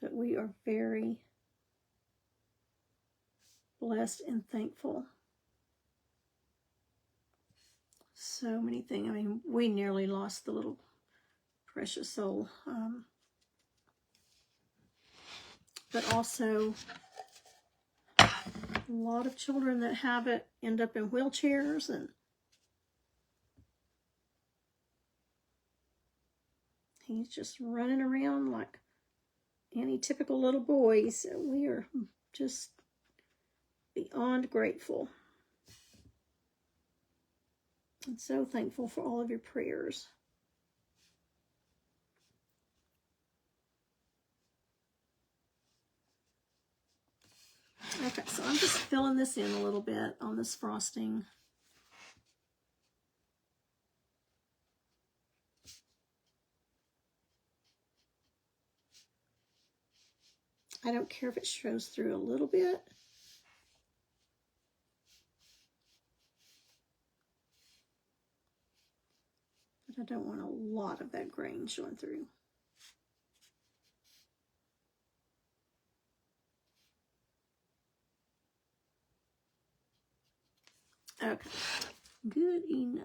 But we are very blessed and thankful. So many things. I mean, we nearly lost the little precious soul. But also, a lot of children that have it end up in wheelchairs, and he's just running around like any typical little boy. So we are just beyond grateful and so thankful for all of your prayers. Okay, so I'm just filling this in a little bit on this frosting. I don't care if it shows through a little bit. But I don't want a lot of that grain showing through. Okay, good enough.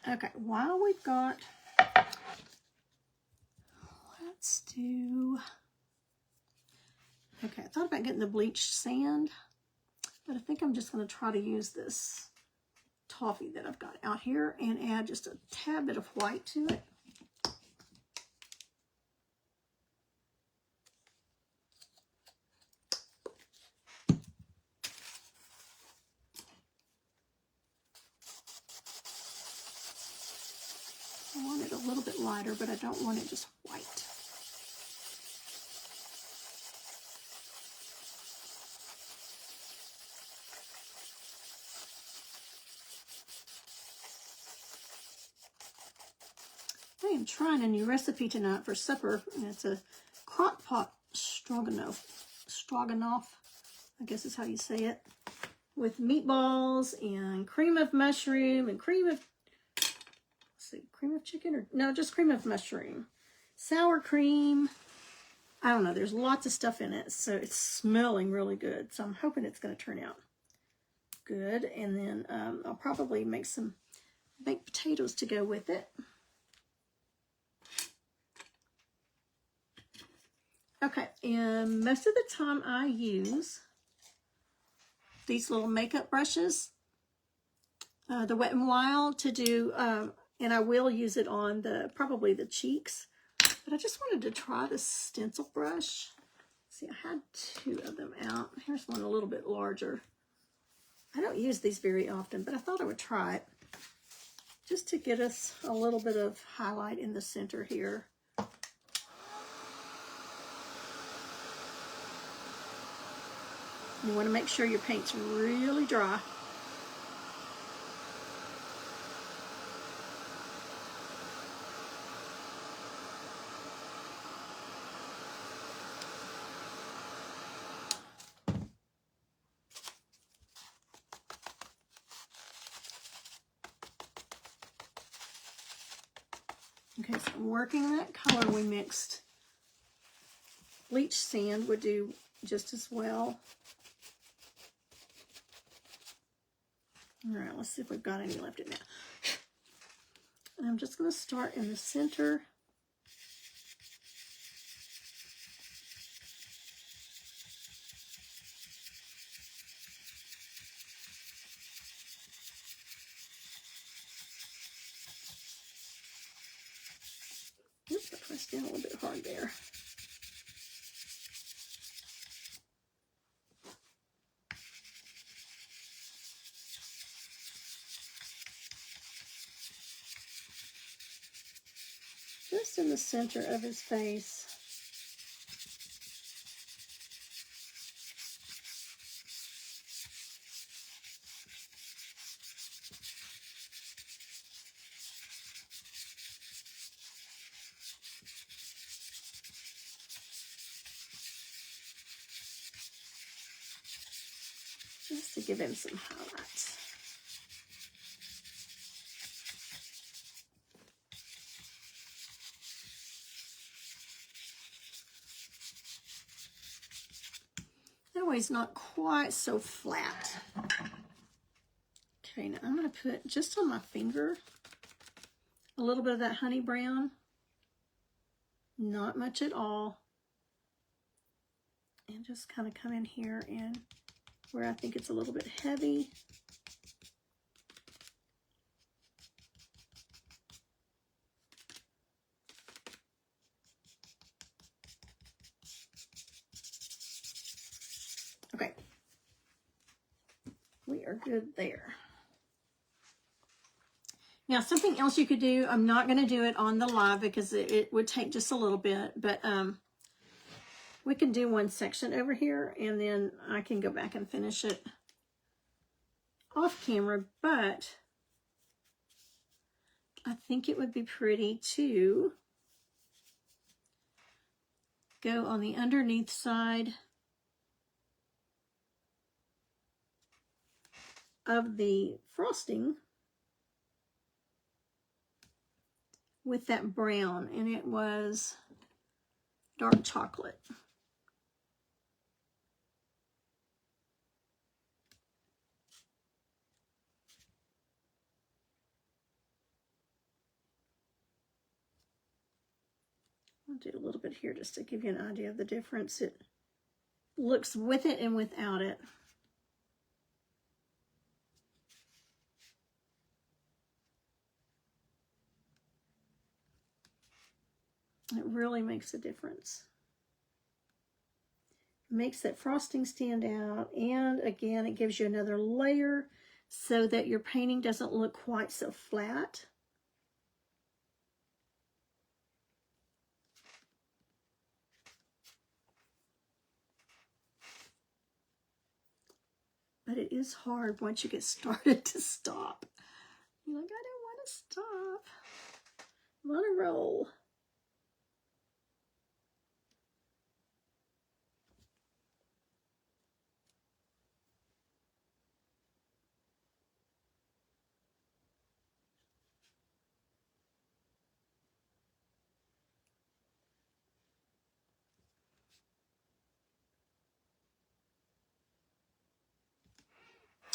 Okay, while we've got, let's do, okay, I thought about getting the bleached sand, but I think I'm just going to try to use this toffee that I've got out here and add just a tad bit of white to it. I want it a little bit lighter, but I don't want it just white. I am trying a new recipe tonight for supper, and it's a crock pot stroganoff, I guess is how you say it, with meatballs and cream of mushroom and cream of, let's see, cream of chicken, or no, just cream of mushroom, sour cream. I don't know, there's lots of stuff in it, so it's smelling really good, so I'm hoping it's going to turn out good. And then I'll probably make some baked potatoes to go with it. Okay, and most of the time I use these little makeup brushes, the Wet n Wild, to do, and I will use it on probably the cheeks, but I just wanted to try this stencil brush. See, I had two of them out. Here's one a little bit larger. I don't use these very often, but I thought I would try it just to get us a little bit of highlight in the center here. You want to make sure your paint's really dry. Okay, so I'm working that color we mixed. Bleached sand would do just as well. All right, let's see if we've got any left in there. And I'm just going to start in the center. Oops, I pressed down a little bit hard there. Just in the center of his face. Just to give him some highlights. That way it's not quite so flat. Okay, now I'm going to put just on my finger a little bit of that honey brown. Not much at all. And just kind of come in here and where I think it's a little bit heavy. Okay, we are good there. Now, something else you could do, I'm not going to do it on the live because it would take just a little bit, but we can do one section over here, and then I can go back and finish it off camera, but I think it would be pretty to go on the underneath side of the frosting with that brown, and it was dark chocolate. I'll do a little bit here just to give you an idea of the difference it looks with it and without it. It really makes a difference. Makes that frosting stand out, and again, it gives you another layer so that your painting doesn't look quite so flat. But it is hard once you get started to stop. You're like, I don't want to stop. I'm on a roll.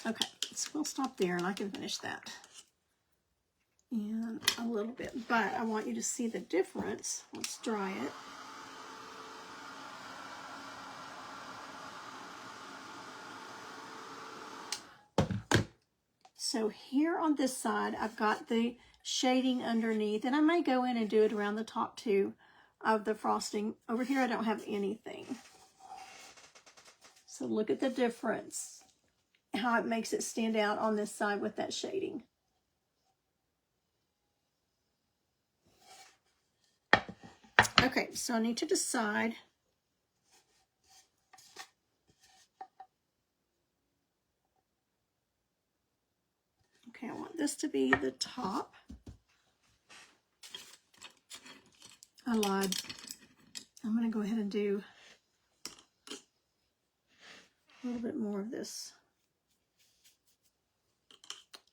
Okay, so we'll stop there and I can finish that in a little bit. But I want you to see the difference. Let's dry it. So here on this side, I've got the shading underneath, and I may go in and do it around the top too of the frosting. Over here, I don't have anything. So look at the difference, how it makes it stand out on this side with that shading. Okay, so I need to decide. Okay, I want this to be the top. I lied. I'm going to go ahead and do a little bit more of this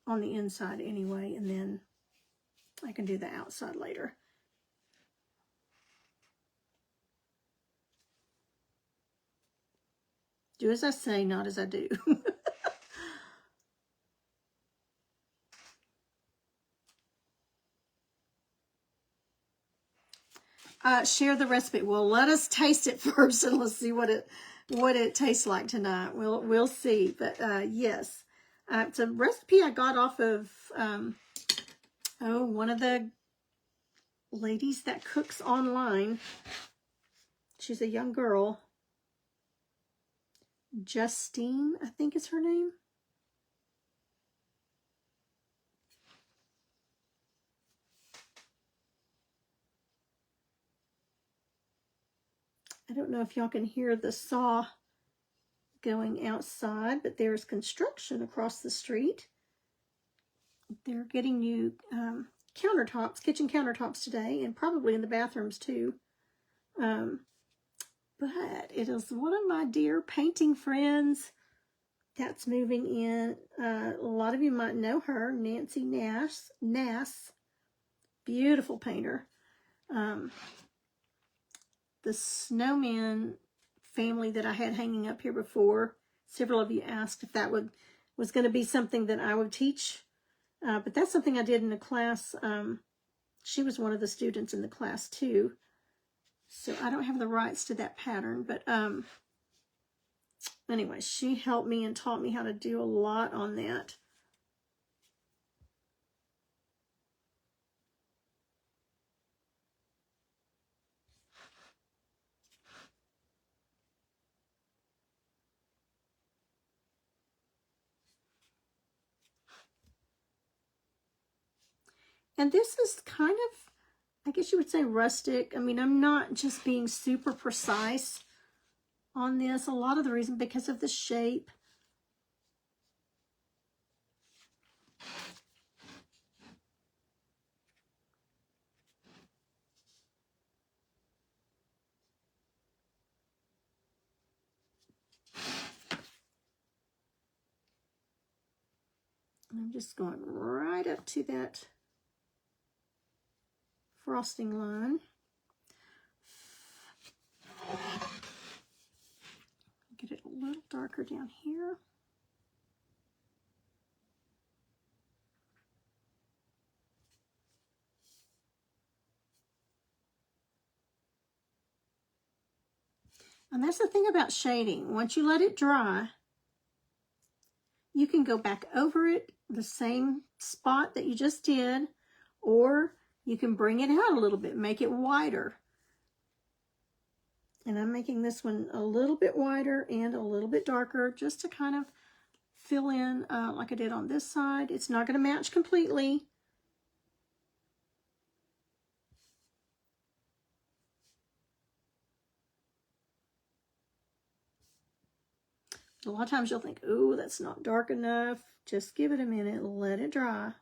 on the inside anyway, and then I can do the outside later. Do as I say, not as I do. Share the recipe. Well, let us taste it first, and let's see what it tastes like tonight. We'll see. But yes, it's a recipe I got off of one of the ladies that cooks online. She's a young girl. Justine, I think is her name. I don't know if y'all can hear the saw going outside, but there's construction across the street. They're getting new countertops, kitchen countertops today, and probably in the bathrooms too. But it is one of my dear painting friends that's moving in. A lot of you might know her, Nancy Nass. Beautiful painter. The snowman family that I had hanging up here before, several of you asked if that was going to be something that I would teach. But that's something I did in a class. She was one of the students in the class too. So I don't have the rights to that pattern, but anyway, she helped me and taught me how to do a lot on that. And this is kind of, I guess you would say, rustic. I mean, I'm not just being super precise on this. A lot of the reason because of the shape. I'm just going right up to that frosting line. Get it a little darker down here. And that's the thing about shading. Once you let it dry, you can go back over it, the same spot that you just did, or you can bring it out a little bit, make it wider. And I'm making this one a little bit wider and a little bit darker just to kind of fill in like I did on this side. It's not going to match completely. A lot of times you'll think, oh, that's not dark enough. Just give it a minute, let it dry.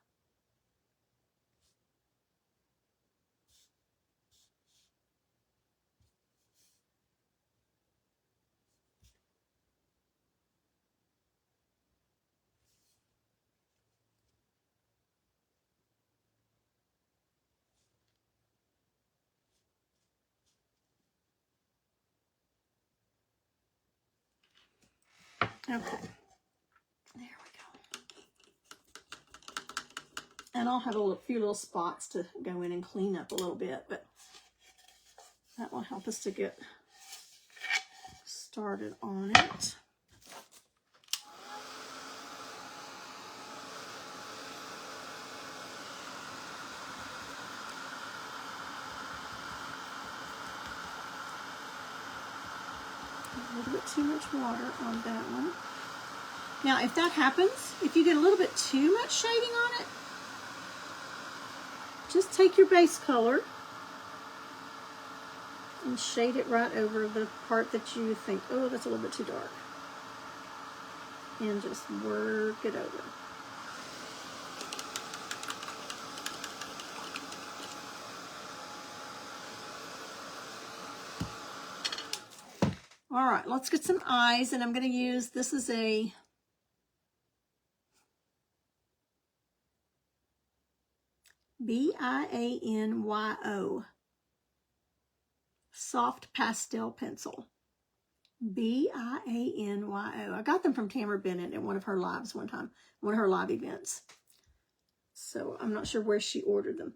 Okay, there we go. And I'll have a few little spots to go in and clean up a little bit, but that will help us to get started on it. A little bit too much water on that one. Now, if that happens, if you get a little bit too much shading on it, just take your base color and shade it right over the part that you think, oh, that's a little bit too dark. And just work it over. All right, let's get some eyes, and I'm going to use, this is a B-I-A-N-Y-O soft pastel pencil. B-I-A-N-Y-O. I got them from Tamara Bennett at one of her lives one time, one of her live events. So I'm not sure where she ordered them.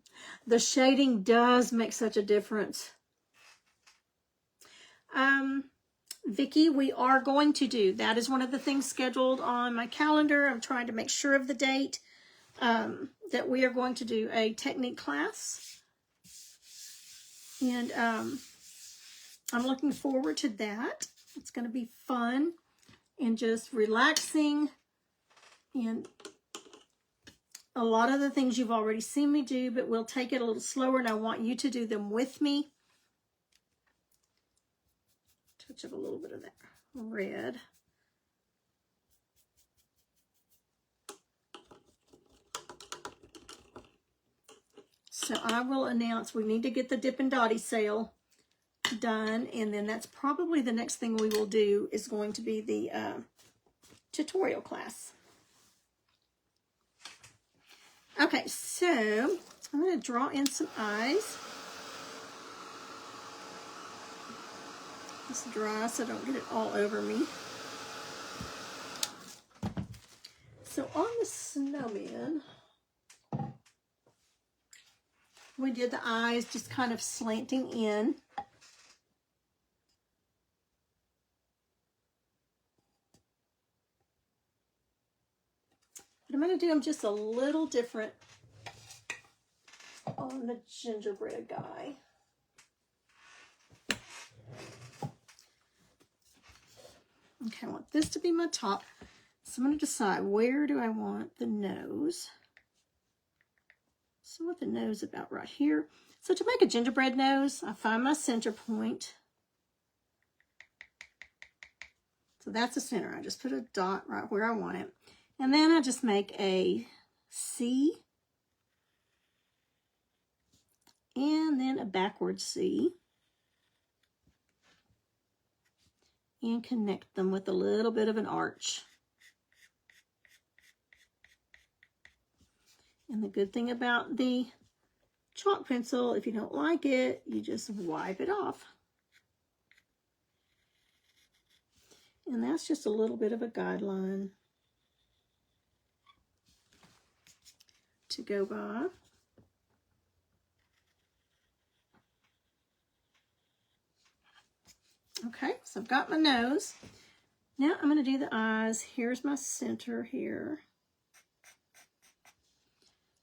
The shading does make such a difference. Vicki, we are going to do, that is one of the things scheduled on my calendar. I'm trying to make sure of the date, that we are going to do a technique class. And I'm looking forward to that. It's going to be fun and just relaxing. And a lot of the things you've already seen me do, but we'll take it a little slower, and I want you to do them with me. Touch of a little bit of that red. So I will announce we need to get the Dippin' Dottie sale done, and then that's probably the next thing we will do is going to be the tutorial class. Okay, so I'm going to draw in some eyes. It's dry so I don't get it all over me. So on the snowman, we did the eyes just kind of slanting in. But I'm going to do them just a little different on the gingerbread guy. Okay, I want this to be my top. So I'm going to decide, where do I want the nose? So with the nose about right here. So to make a gingerbread nose, I find my center point. So that's the center. I just put a dot right where I want it. And then I just make a C. And then a backward C. And connect them with a little bit of an arch. And the good thing about the chalk pencil, if you don't like it, you just wipe it off. And that's just a little bit of a guideline to go by. Okay, so I've got my nose. Now I'm going to do the eyes. Here's my center here.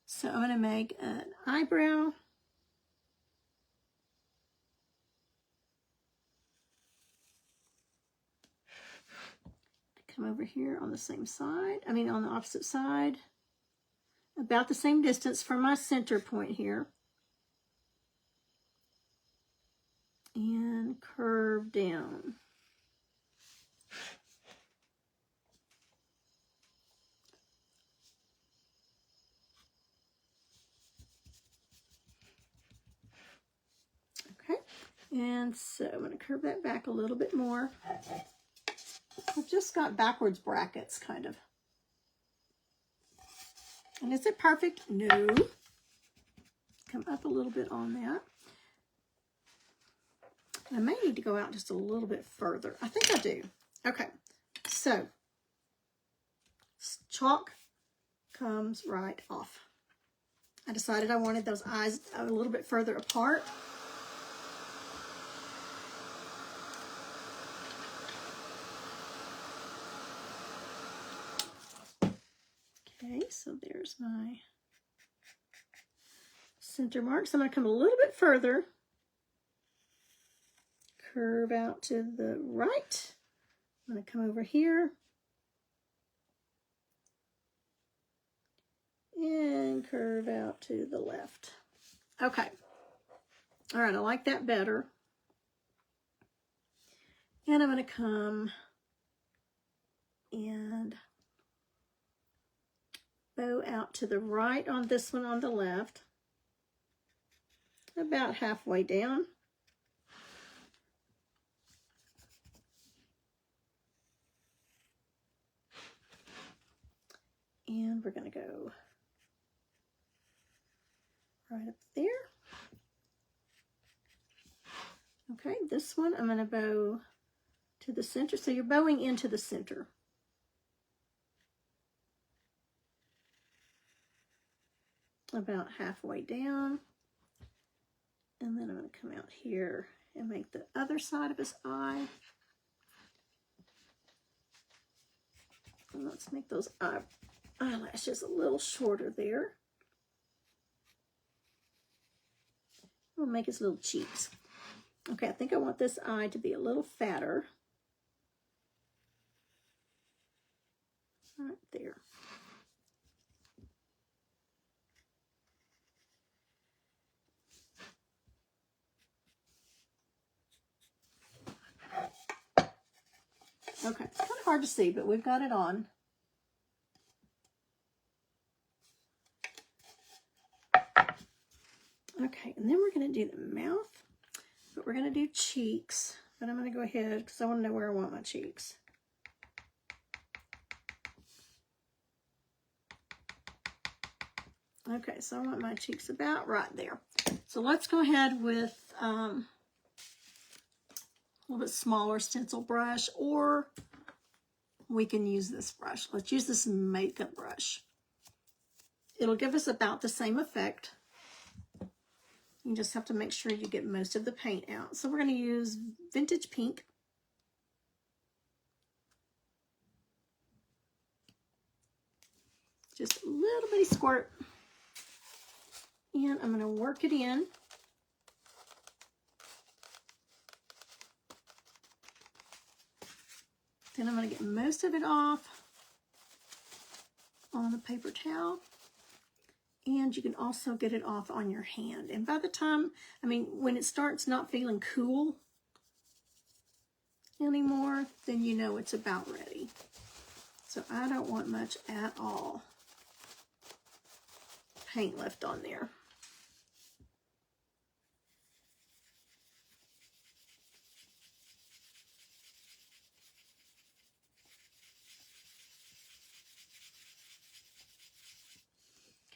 So I'm going to make an eyebrow. Come over here on the same side, on the opposite side. About the same distance from my center point here. And curve down. Okay, and so I'm going to curve that back a little bit more. I've just got backwards brackets, kind of. And is it perfect? No. Come up a little bit on that. I may need to go out just a little bit further. I think I do. Okay, so chalk comes right off. I decided I wanted those eyes a little bit further apart. Okay, so there's my center mark. So I'm going to come a little bit further. Curve out to the right. I'm going to come over here. And curve out to the left. Okay. All right, I like that better. And I'm going to come and bow out to the right on this one on the left. About halfway down. And we're going to go right up there. Okay, this one I'm going to bow to the center. So you're bowing into the center. About halfway down. And then I'm going to come out here and make the other side of his eye. And let's make those eyelashes a little shorter there. We'll make his little cheeks. Okay, I think I want this eye to be a little fatter. Right there. Okay, it's kind of hard to see, but we've got it on. Okay, and then we're going to do the mouth, but we're going to do cheeks. But I'm going to go ahead because I want to know where I want my cheeks. Okay, so I want my cheeks about right there. So let's go ahead with a little bit smaller stencil brush, or we can use this brush. Let's use this makeup brush. It'll give us about the same effect. You just have to make sure you get most of the paint out. So we're going to use Vintage Pink. Just a little bitty squirt. And I'm going to work it in. Then I'm going to get most of it off on a paper towel. And you can also get it off on your hand. And by the time, I mean, when it starts not feeling cool anymore, then you know it's about ready. So I don't want much at all paint left on there.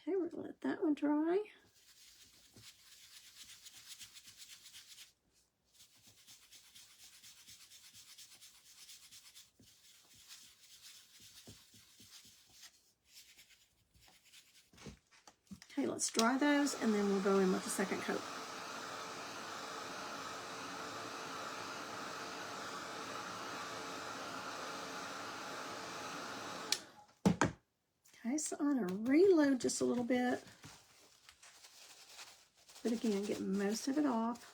Okay, we're gonna let that one dry. Okay, let's dry those and then we'll go in with the second coat. Okay, so I'm gonna reload just a little bit. But again, get most of it off.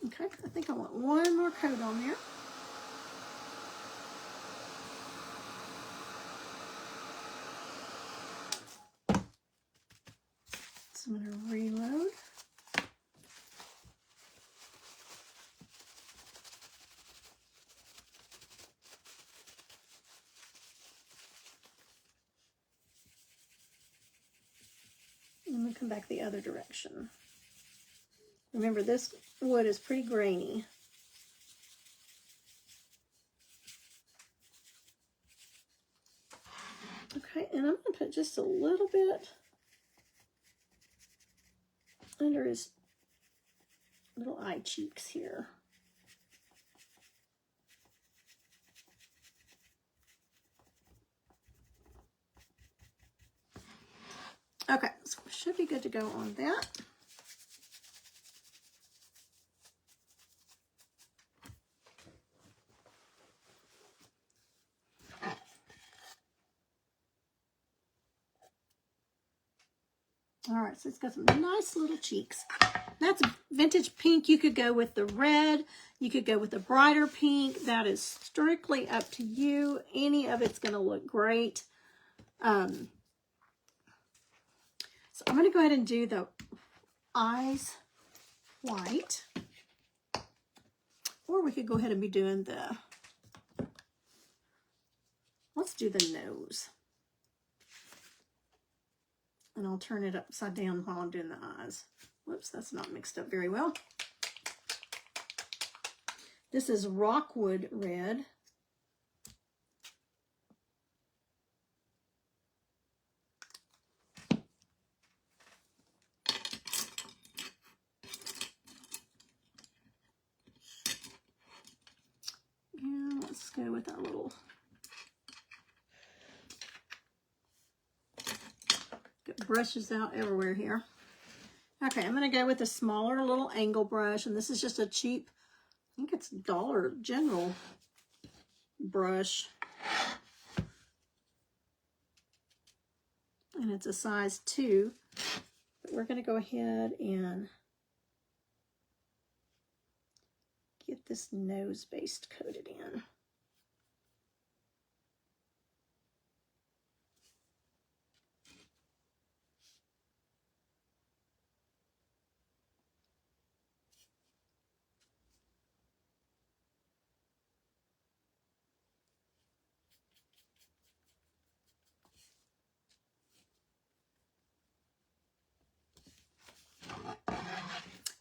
Okay, I think I want one more coat on there. So I'm going to reload. And then come back the other direction. Remember, this wood is pretty grainy. Okay, and I'm going to put just a little bit under his little eye cheeks here. Okay, so we should be good to go on that. All right, so it's got some nice little cheeks. That's vintage pink. You could go with the red. You could go with the brighter pink. That is strictly up to you. Any of it's going to look great. So I'm going to go ahead and do the eyes white. Or we could go ahead and be doing the, let's do the nose. And I'll turn it upside down while I'm doing the eyes. Whoops, that's not mixed up very well. This is Rockwood Red. And let's go with that little, get brushes out everywhere here. Okay, I'm going to go with a smaller little angle brush, and this is just a cheap, I think it's Dollar General brush. And it's a size 2. But we're going to go ahead and get this nose base coated in.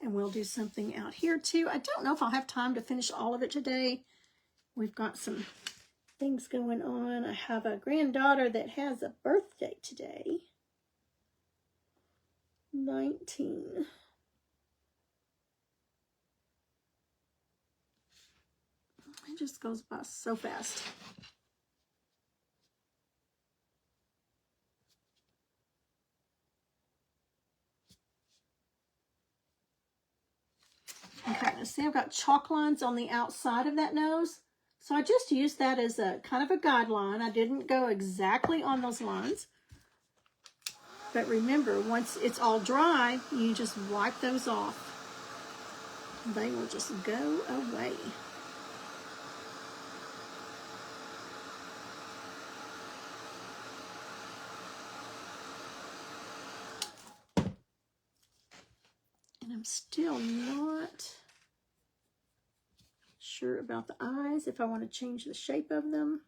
And we'll do something out here too. I don't know if I'll have time to finish all of it today. We've got some things going on. I have a granddaughter that has a birthday today. 19. It just goes by so fast. Okay, now see I've got chalk lines on the outside of that nose. So I just used that as a kind of a guideline. I didn't go exactly on those lines. But remember, once it's all dry, you just wipe those off. They will just go away. And I'm still not sure about the eyes, if I want to change the shape of them.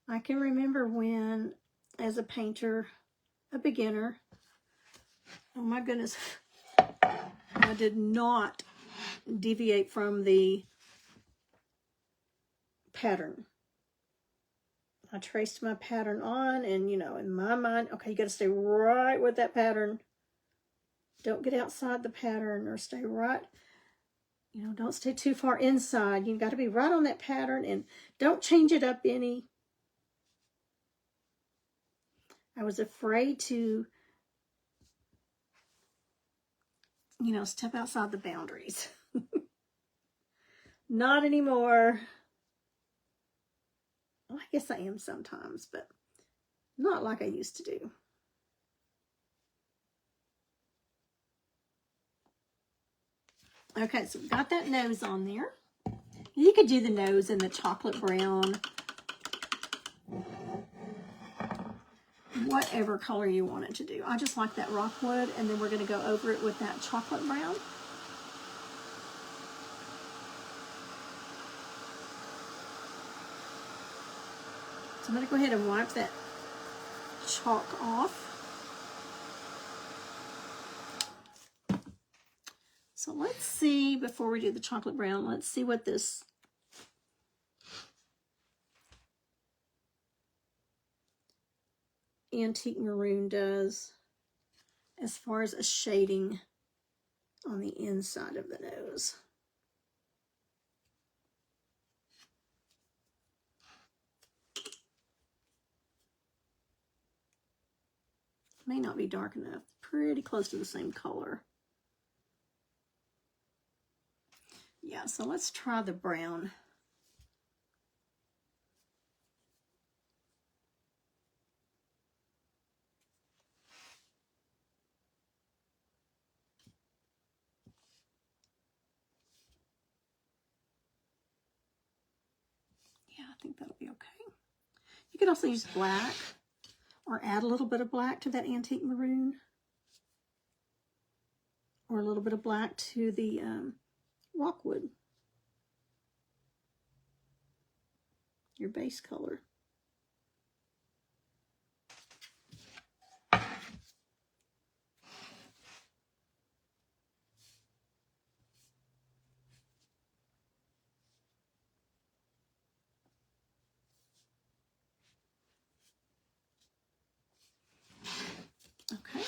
I can remember when, as a painter, a beginner, oh my goodness, I did not deviate from the pattern. I traced my pattern on, and you know, in my mind, okay, you got to stay right with that pattern. Don't get outside the pattern, or stay right, you know, don't stay too far inside. You've got to be right on that pattern, and don't change it up any. I was afraid to, you know, step outside the boundaries. Not anymore. Well, I guess I am sometimes, but not like I used to do. Okay, so we've got that nose on there. You could do the nose in the chocolate brown, whatever color you want it to do. I just like that rockwood, and then we're going to go over it with that chocolate brown. So I'm going to go ahead and wipe that chalk off. So let's see, before we do the chocolate brown, let's see what this antique maroon does as far as a shading on the inside of the nose. May not be dark enough. Pretty close to the same color. Yeah, so let's try the brown. Yeah, I think that'll be okay. You could also use black, or add a little bit of black to that antique maroon, or a little bit of black to the rockwood, your base color. Okay.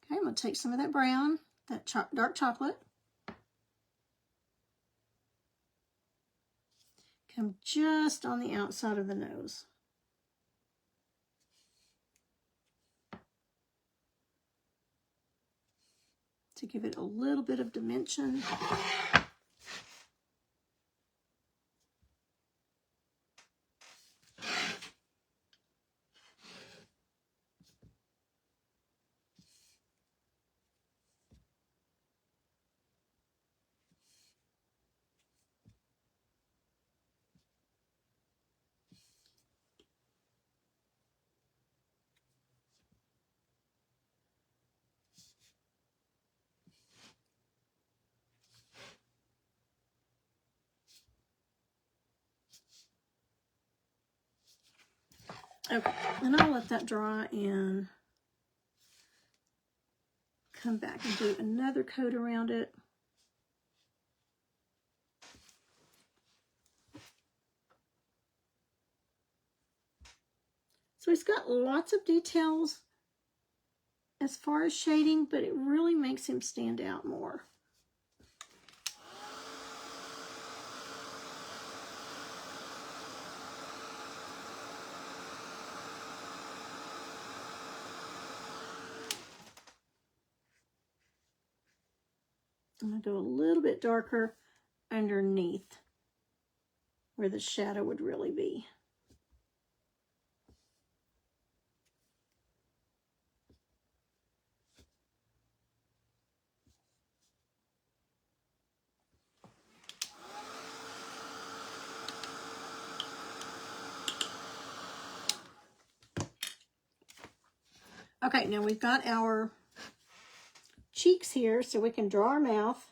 Okay, I'm going to take some of that brown, that dark chocolate, come just on the outside of the nose. To give it a little bit of dimension. Okay, and I'll let that dry and come back and do another coat around it. So he's got lots of details as far as shading, but it really makes him stand out more. I'm going to go a little bit darker underneath where the shadow would really be. Okay, now we've got our cheeks here, so we can draw our mouth.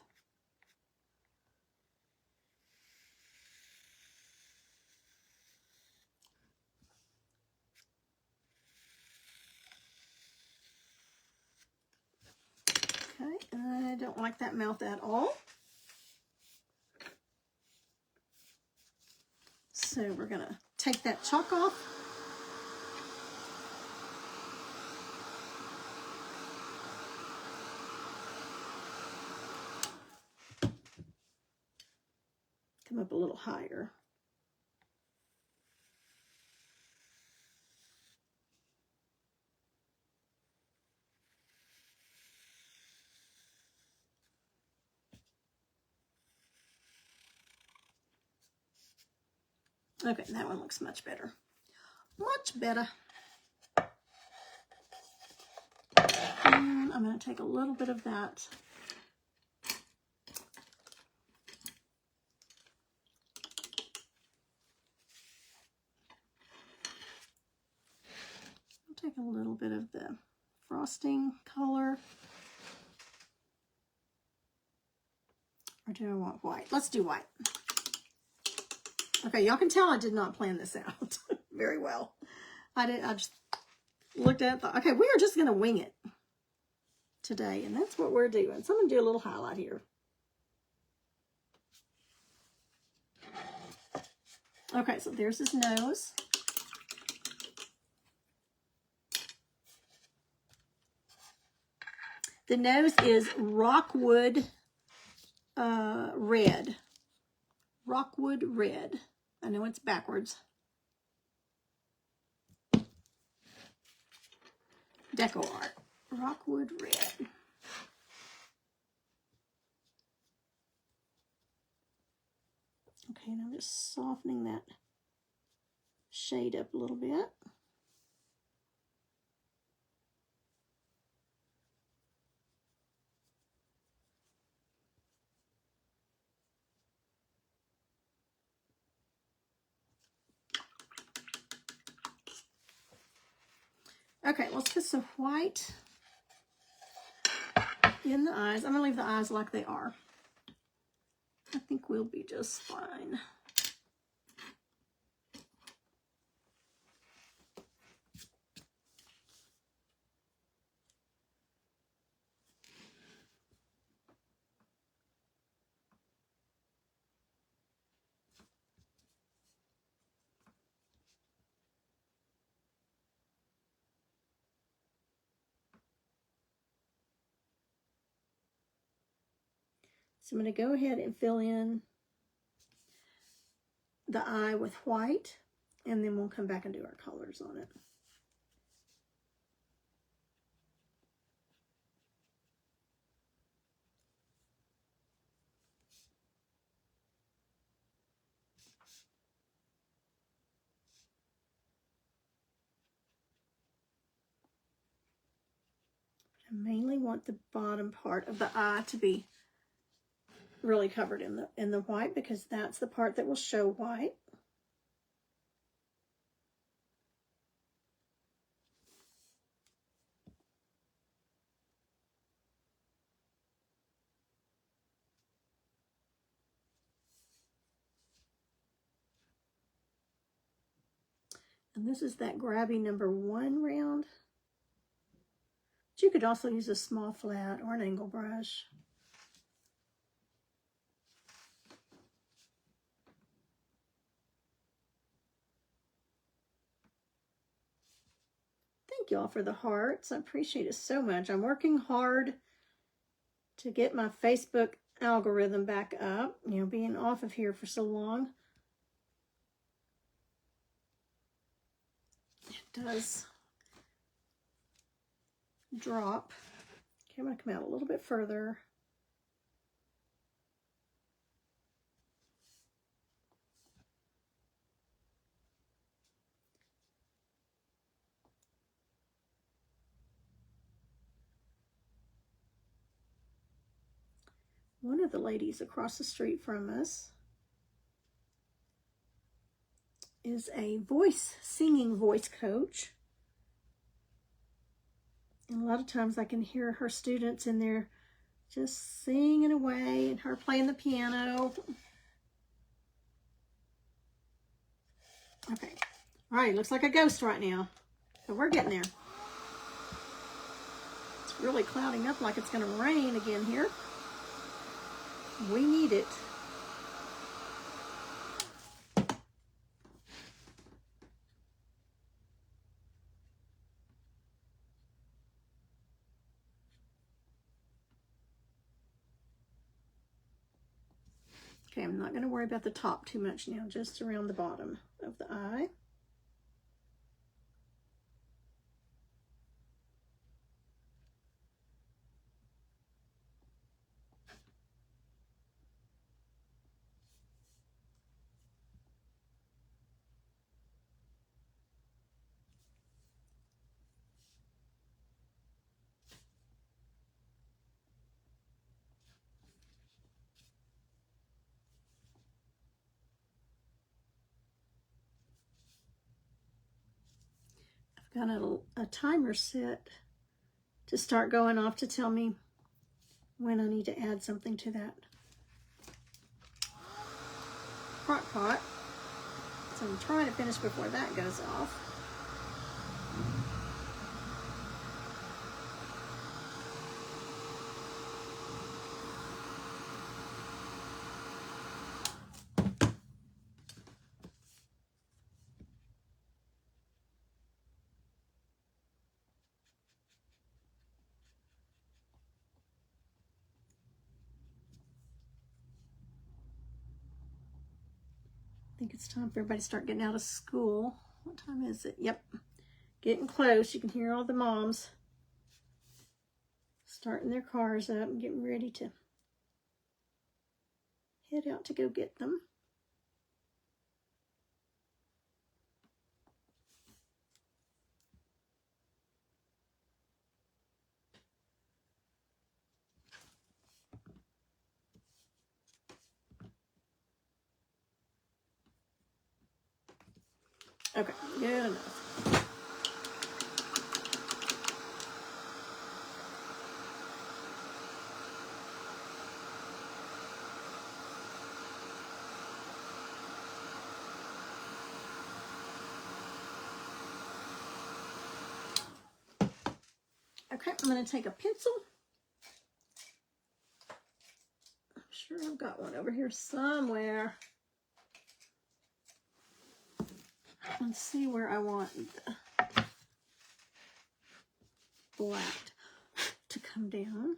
Okay, I don't like that mouth at all. So we're going to take that chalk off. Come up a little higher. Okay, that one looks much better. Much better. And I'm going to take a little bit of that. I'll take a little bit of the frosting color. Or do I want white? Let's do white. Okay, y'all can tell I did not plan this out very well. I just looked at it and thought, okay, we are just going to wing it today. And that's what we're doing. So I'm going to do a little highlight here. Okay, so there's his nose. The nose is Rockwood red. Rockwood red. I know it's backwards. Deco art. Rockwood red. Okay, and I'm just softening that shade up a little bit. Okay, let's put some white in the eyes. I'm going to leave the eyes like they are. I think we'll be just fine. So I'm going to go ahead and fill in the eye with white, and then we'll come back and do our colors on it. I mainly want the bottom part of the eye to be really covered in the white, because that's the part that will show white. And this is that grabby #1 round. But you could also use a small flat or an angle brush. Thank you all for the hearts. I appreciate it so much. I'm working hard to get my Facebook algorithm back up, you know, being off of here for so long. It does drop. Okay, I'm going to come out a little bit further. One of the ladies across the street from us is a singing voice coach. And a lot of times I can hear her students in there just singing away and her playing the piano. Okay. All right, looks like a ghost right now. So we're getting there. It's really clouding up like it's going to rain again here. We need it. Okay, I'm not going to worry about the top too much now, just around the bottom of the eye. Got a timer set to start going off to tell me when I need to add something to that crock pot. So I'm trying to finish before that goes off. I think it's time for everybody to start getting out of school. What time is it? Yep, getting close. You can hear all the moms starting their cars up and getting ready to head out to go get them. Okay, good enough. Okay, I'm going to take a pencil. I'm sure I've got one over here somewhere. Let's see where I want the black to come down.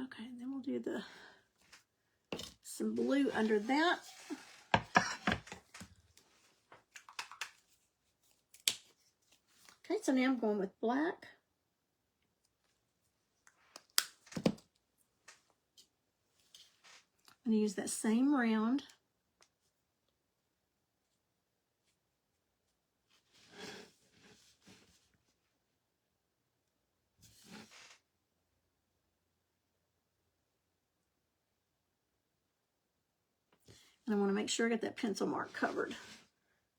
Okay, then we'll do some blue under that. Okay, so now I'm going with black. I'm going to use that same round. And I want to make sure I get that pencil mark covered.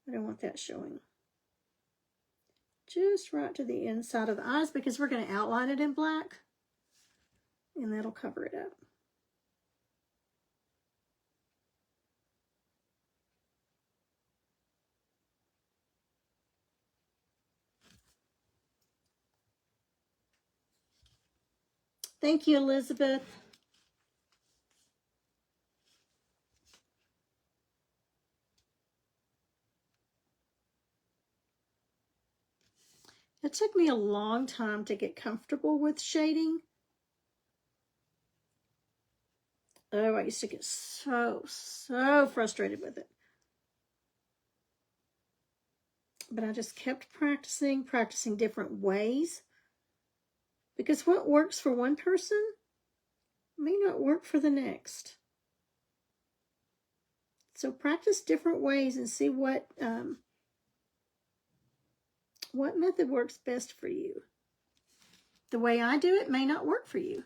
I don't want that showing. Just right to the inside of the eyes because we're going to outline it in black. And that'll cover it up. Thank you, Elizabeth. It took me a long time to get comfortable with shading. Oh, I used to get so frustrated with it. But I just kept practicing different ways. Because what works for one person may not work for the next. So practice different ways and see what method works best for you. The way I do it may not work for you.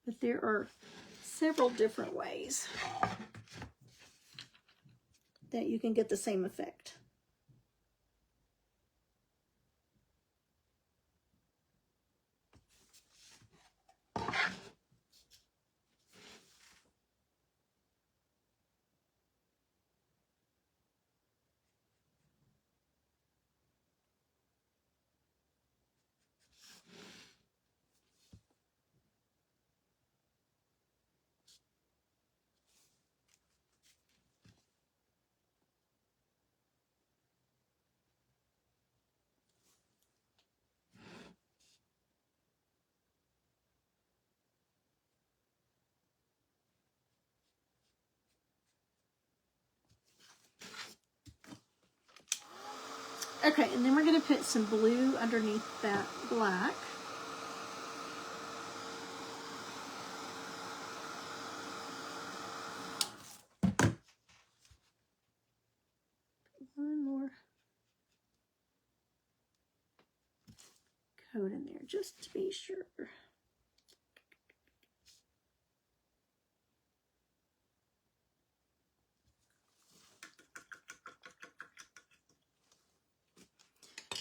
But there are several different ways that you can get the same effect. Okay, and then we're going to put some blue underneath that black. One more coat in there just to be sure.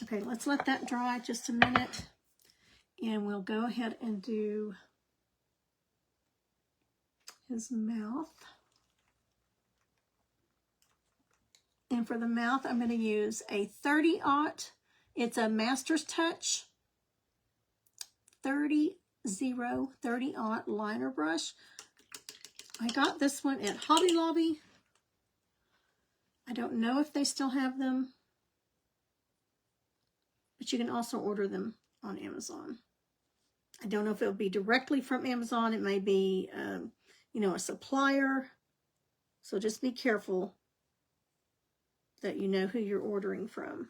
Okay, let's let that dry just a minute, and we'll go ahead and do his mouth. And for the mouth, I'm going to use a 30-aught. It's a Master's Touch 30-aught liner brush. I got this one at Hobby Lobby. I don't know if they still have them, but you can also order them on Amazon. I don't know if it'll be directly from Amazon. It may be, you know, a supplier. So just be careful that you know who you're ordering from.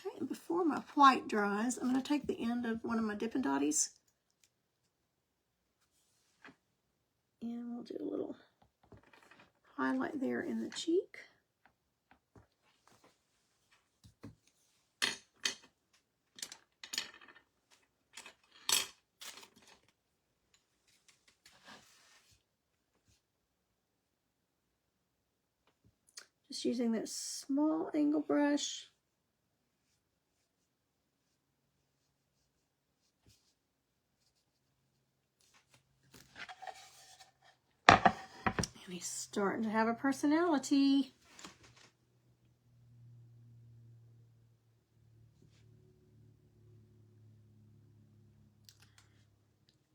Okay, before my white dries, I'm going to take the end of one of my Dippin' Dotties, and we'll do a little highlight there in the cheek. Just using that small angle brush. And he's starting to have a personality.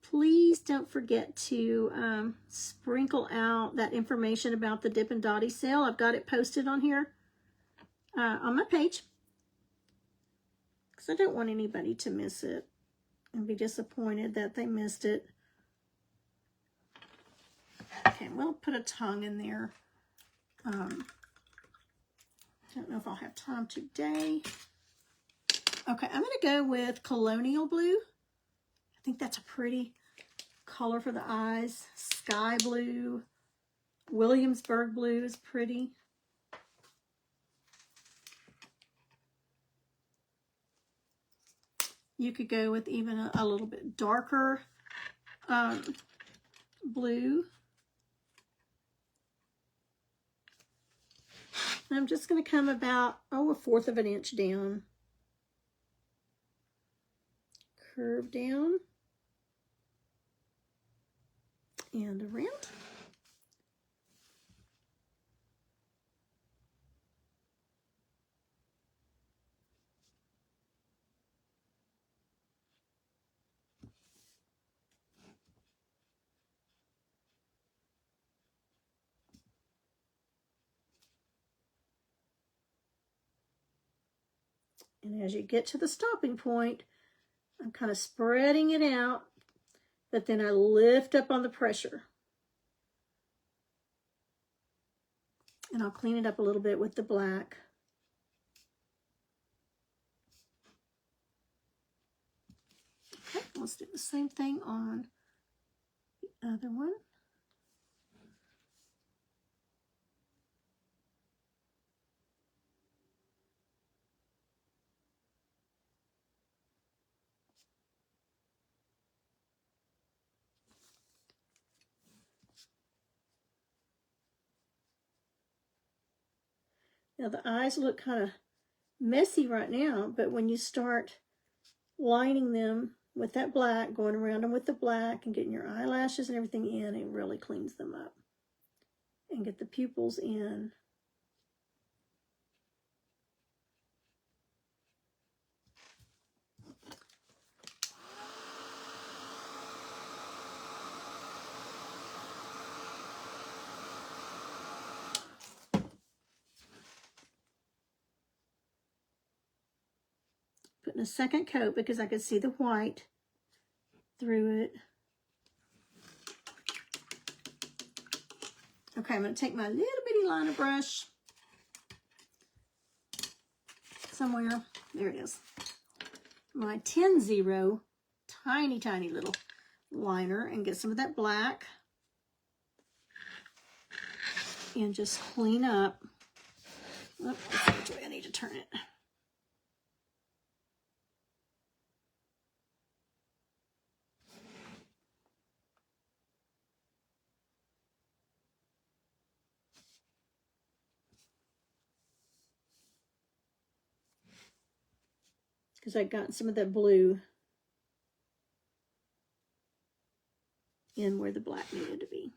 Please don't forget to sprinkle out that information about the Dippin' Dottie sale. I've got it posted on here on my page, because I don't want anybody to miss it and be disappointed that they missed it. Okay, we'll put a tongue in there. Don't know if I'll have time today. Okay, I'm going to go with Colonial Blue. I think that's a pretty color for the eyes. Sky Blue. Williamsburg Blue is pretty. you could go with even a little bit darker blue. And I'm just going to come about, a 1/4 of an inch down. Curve down. And around. And as you get to the stopping point, I'm kind of spreading it out, but then I lift up on the pressure. And I'll clean it up a little bit with the black. Okay, let's do the same thing on the other one. Now the eyes look kind of messy right now, but when you start lining them with that black, going around them with the black and getting your eyelashes and everything in, it really cleans them up. And get the pupils in. Putting a second coat because I could see the white through it. Okay, I'm going to take my little bitty liner brush somewhere. There it is. My 10-0 tiny, tiny little liner and get some of that black and just clean up. Oh, that's which way I need to turn it. Because I got some of that blue in where the black needed to be.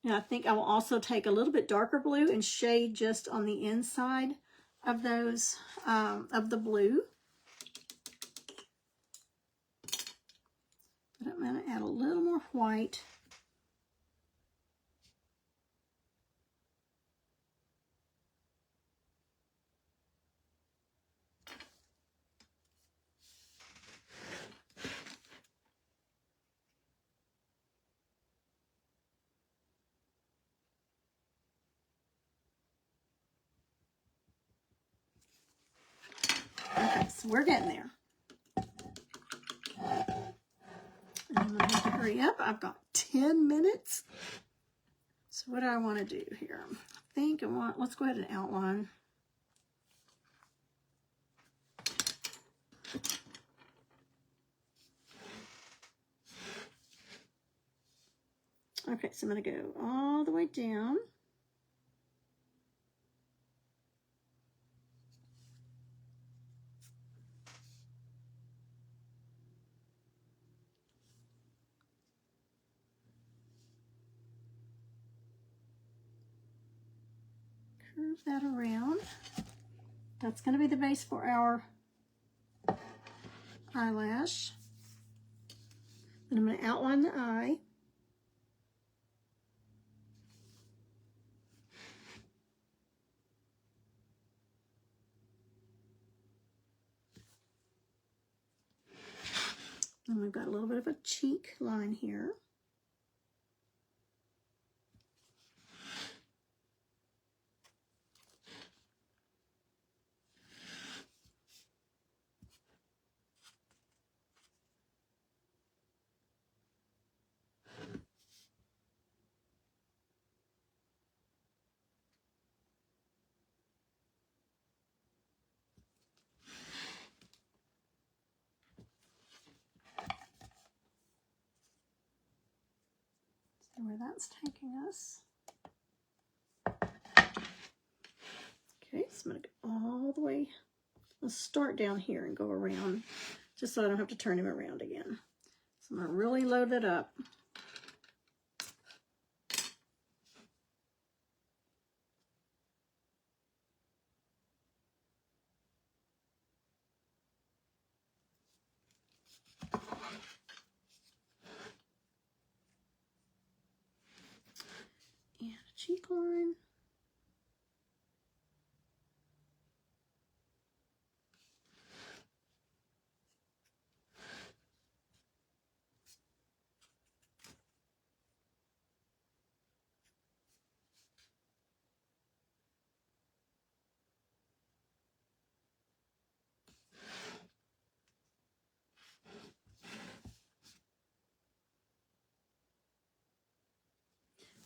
Now I think I will also take a little bit darker blue and shade just on the inside of those, of the blue. But I'm going to add a little more white. Okay, so we're getting there. And I'm going to have to hurry up. I've got 10 minutes. So what do I want to do here? I think let's go ahead and outline. Okay, so I'm going to go all the way down. Curve that around. That's going to be the base for our eyelash. Then I'm going to outline the eye. And we've got a little bit of a cheek line here. that's taking us. Okay, so I'm going to go all the way. Let's start down here and go around, just so I don't have to turn him around again. So I'm going to really load it up. And a cheek line.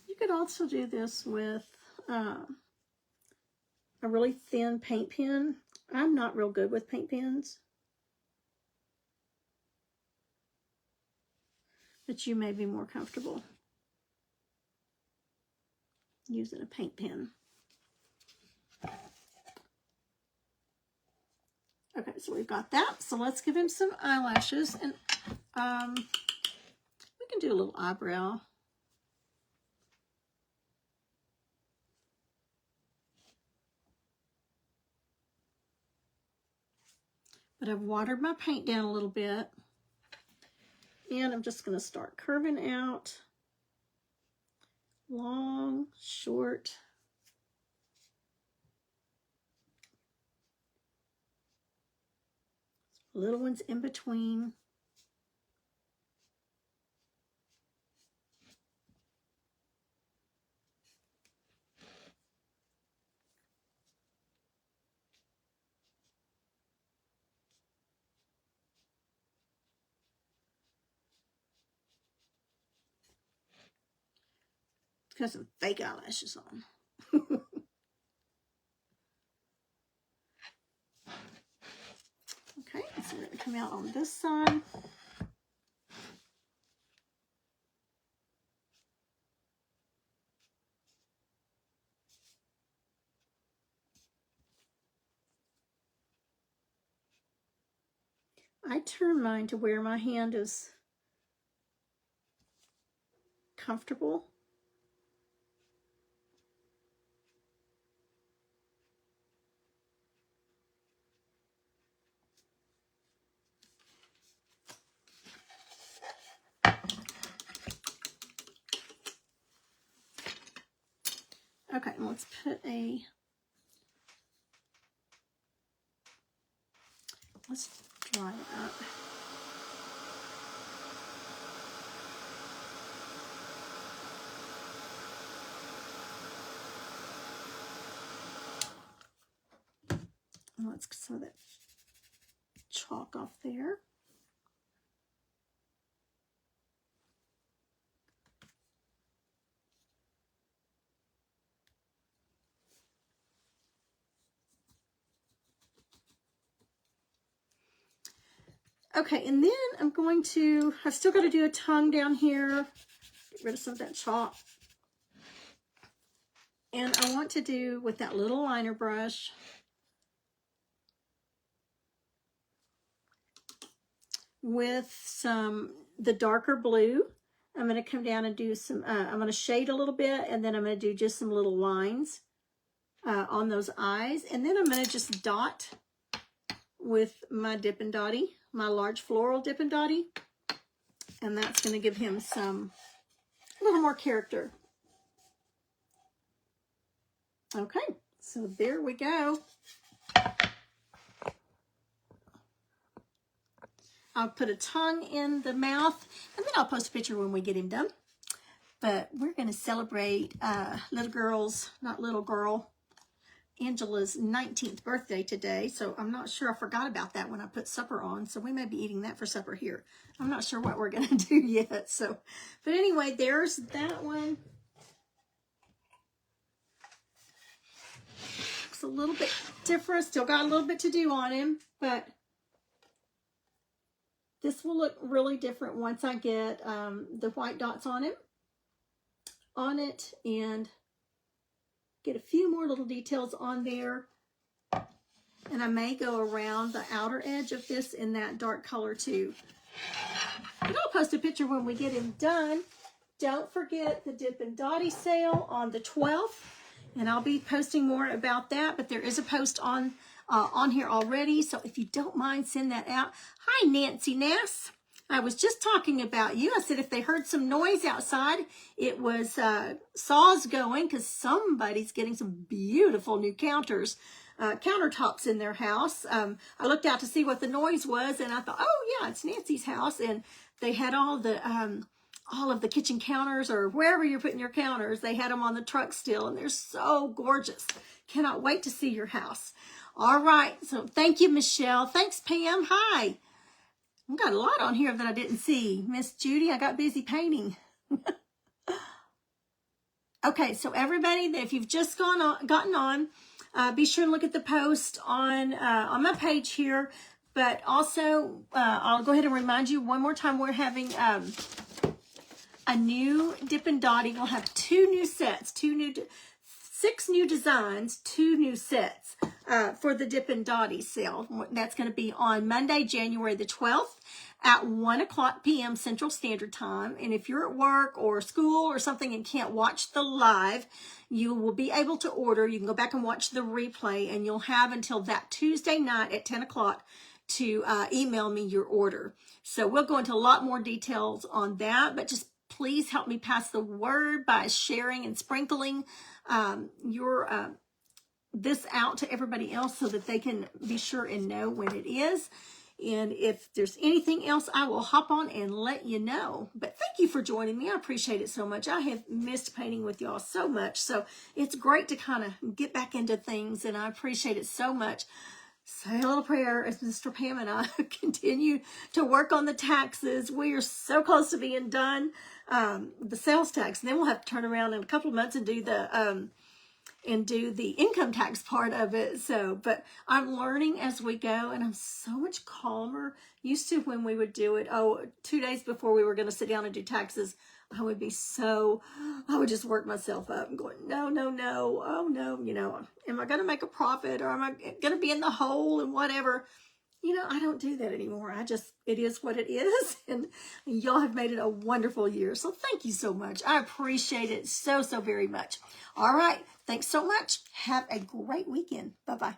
You could also do this with a really thin paint pen. I'm not real good with paint pens, but you may be more comfortable using a paint pen. Okay, so we've got that. So let's give him some eyelashes, and we can do a little eyebrow. But I've watered my paint down a little bit, and I'm just going to start curving out long, short. Little ones in between. Got some fake eyelashes on. Okay, so we're going to come out on this side. I turn mine to where my hand is comfortable. Okay, let's put a, let's dry it up. Let's get some of that chalk off there. Okay, and then I'm going to, I've still got to do a tongue down here. Get rid of some of that chalk. And I want to do with that little liner brush, with the darker blue, I'm going to come down and do some, I'm going to shade a little bit, and then I'm going to do just some little lines on those eyes. And then I'm going to just dot with my Dippin' Dotty, my large floral Dippin' Dotty. And that's going to give him a little more character. Okay, so there we go. I'll put a tongue in the mouth, and then I'll post a picture when we get him done. But we're going to celebrate little girl's, not little girl, Angela's 19th birthday today. So I'm not sure, I forgot about that when I put supper on. So we may be eating that for supper here. I'm not sure what we're going to do yet. So, but anyway, there's that one. Looks a little bit different. Still got a little bit to do on him, but this will look really different once I get the white dots on him. on it and get a few more little details on there. And I may go around the outer edge of this in that dark color too. And I'll post a picture when we get him done. Don't forget the Dippin' Dottie sale on the 12th. And I'll be posting more about that, but there is a post on here already. So if you don't mind, send that out. Hi, Nancy Nass. I was just talking about you. I said if they heard some noise outside, it was saws going because somebody's getting some beautiful new countertops in their house. I looked out to see what the noise was, and I thought, oh yeah, it's Nancy's house. And they had all of the kitchen counters, or wherever you're putting your counters, they had them on the truck still, and they're so gorgeous. Cannot wait to see your house. All right, so thank you, Michelle. Thanks, Pam. Hi. I've got a lot on here that I didn't see. Miss Judy, I got busy painting. Okay, so everybody, if you've just gotten on, be sure to look at the post on my page here. But also, I'll go ahead and remind you one more time, we're having a new Dippin' Dottie. We'll have 2 new sets, 6 new designs, 2 new sets for the Dippin' Dottie sale. That's going to be on Monday, January the 12th at 1 o'clock p.m. Central Standard Time. And if you're at work or school or something and can't watch the live, you will be able to order. You can go back and watch the replay, and you'll have until that Tuesday night at 10 o'clock to email me your order. So we'll go into a lot more details on that, but just please help me pass the word by sharing and sprinkling this out to everybody else so that they can be sure and know when it is. And if there's anything else, I will hop on and let you know. But thank you for joining me. I appreciate it so much. I have missed painting with y'all so much. So it's great to kind of get back into things, and I appreciate it so much. Say a little prayer as Mr. Pam and I continue to work on the taxes. We are so close to being done, the sales tax. And then we'll have to turn around in a couple of months and do the income tax part of it. So, but I'm learning as we go, and I'm so much calmer. Used to, when we would do it, 2 days before we were going to sit down and do taxes, I would just work myself up and going, no, oh no, am I going to make a profit, or am I going to be in the hole and whatever? I don't do that anymore. It is what it is. And y'all have made it a wonderful year. So thank you so much. I appreciate it so, so very much. All right. Thanks so much. Have a great weekend. Bye-bye.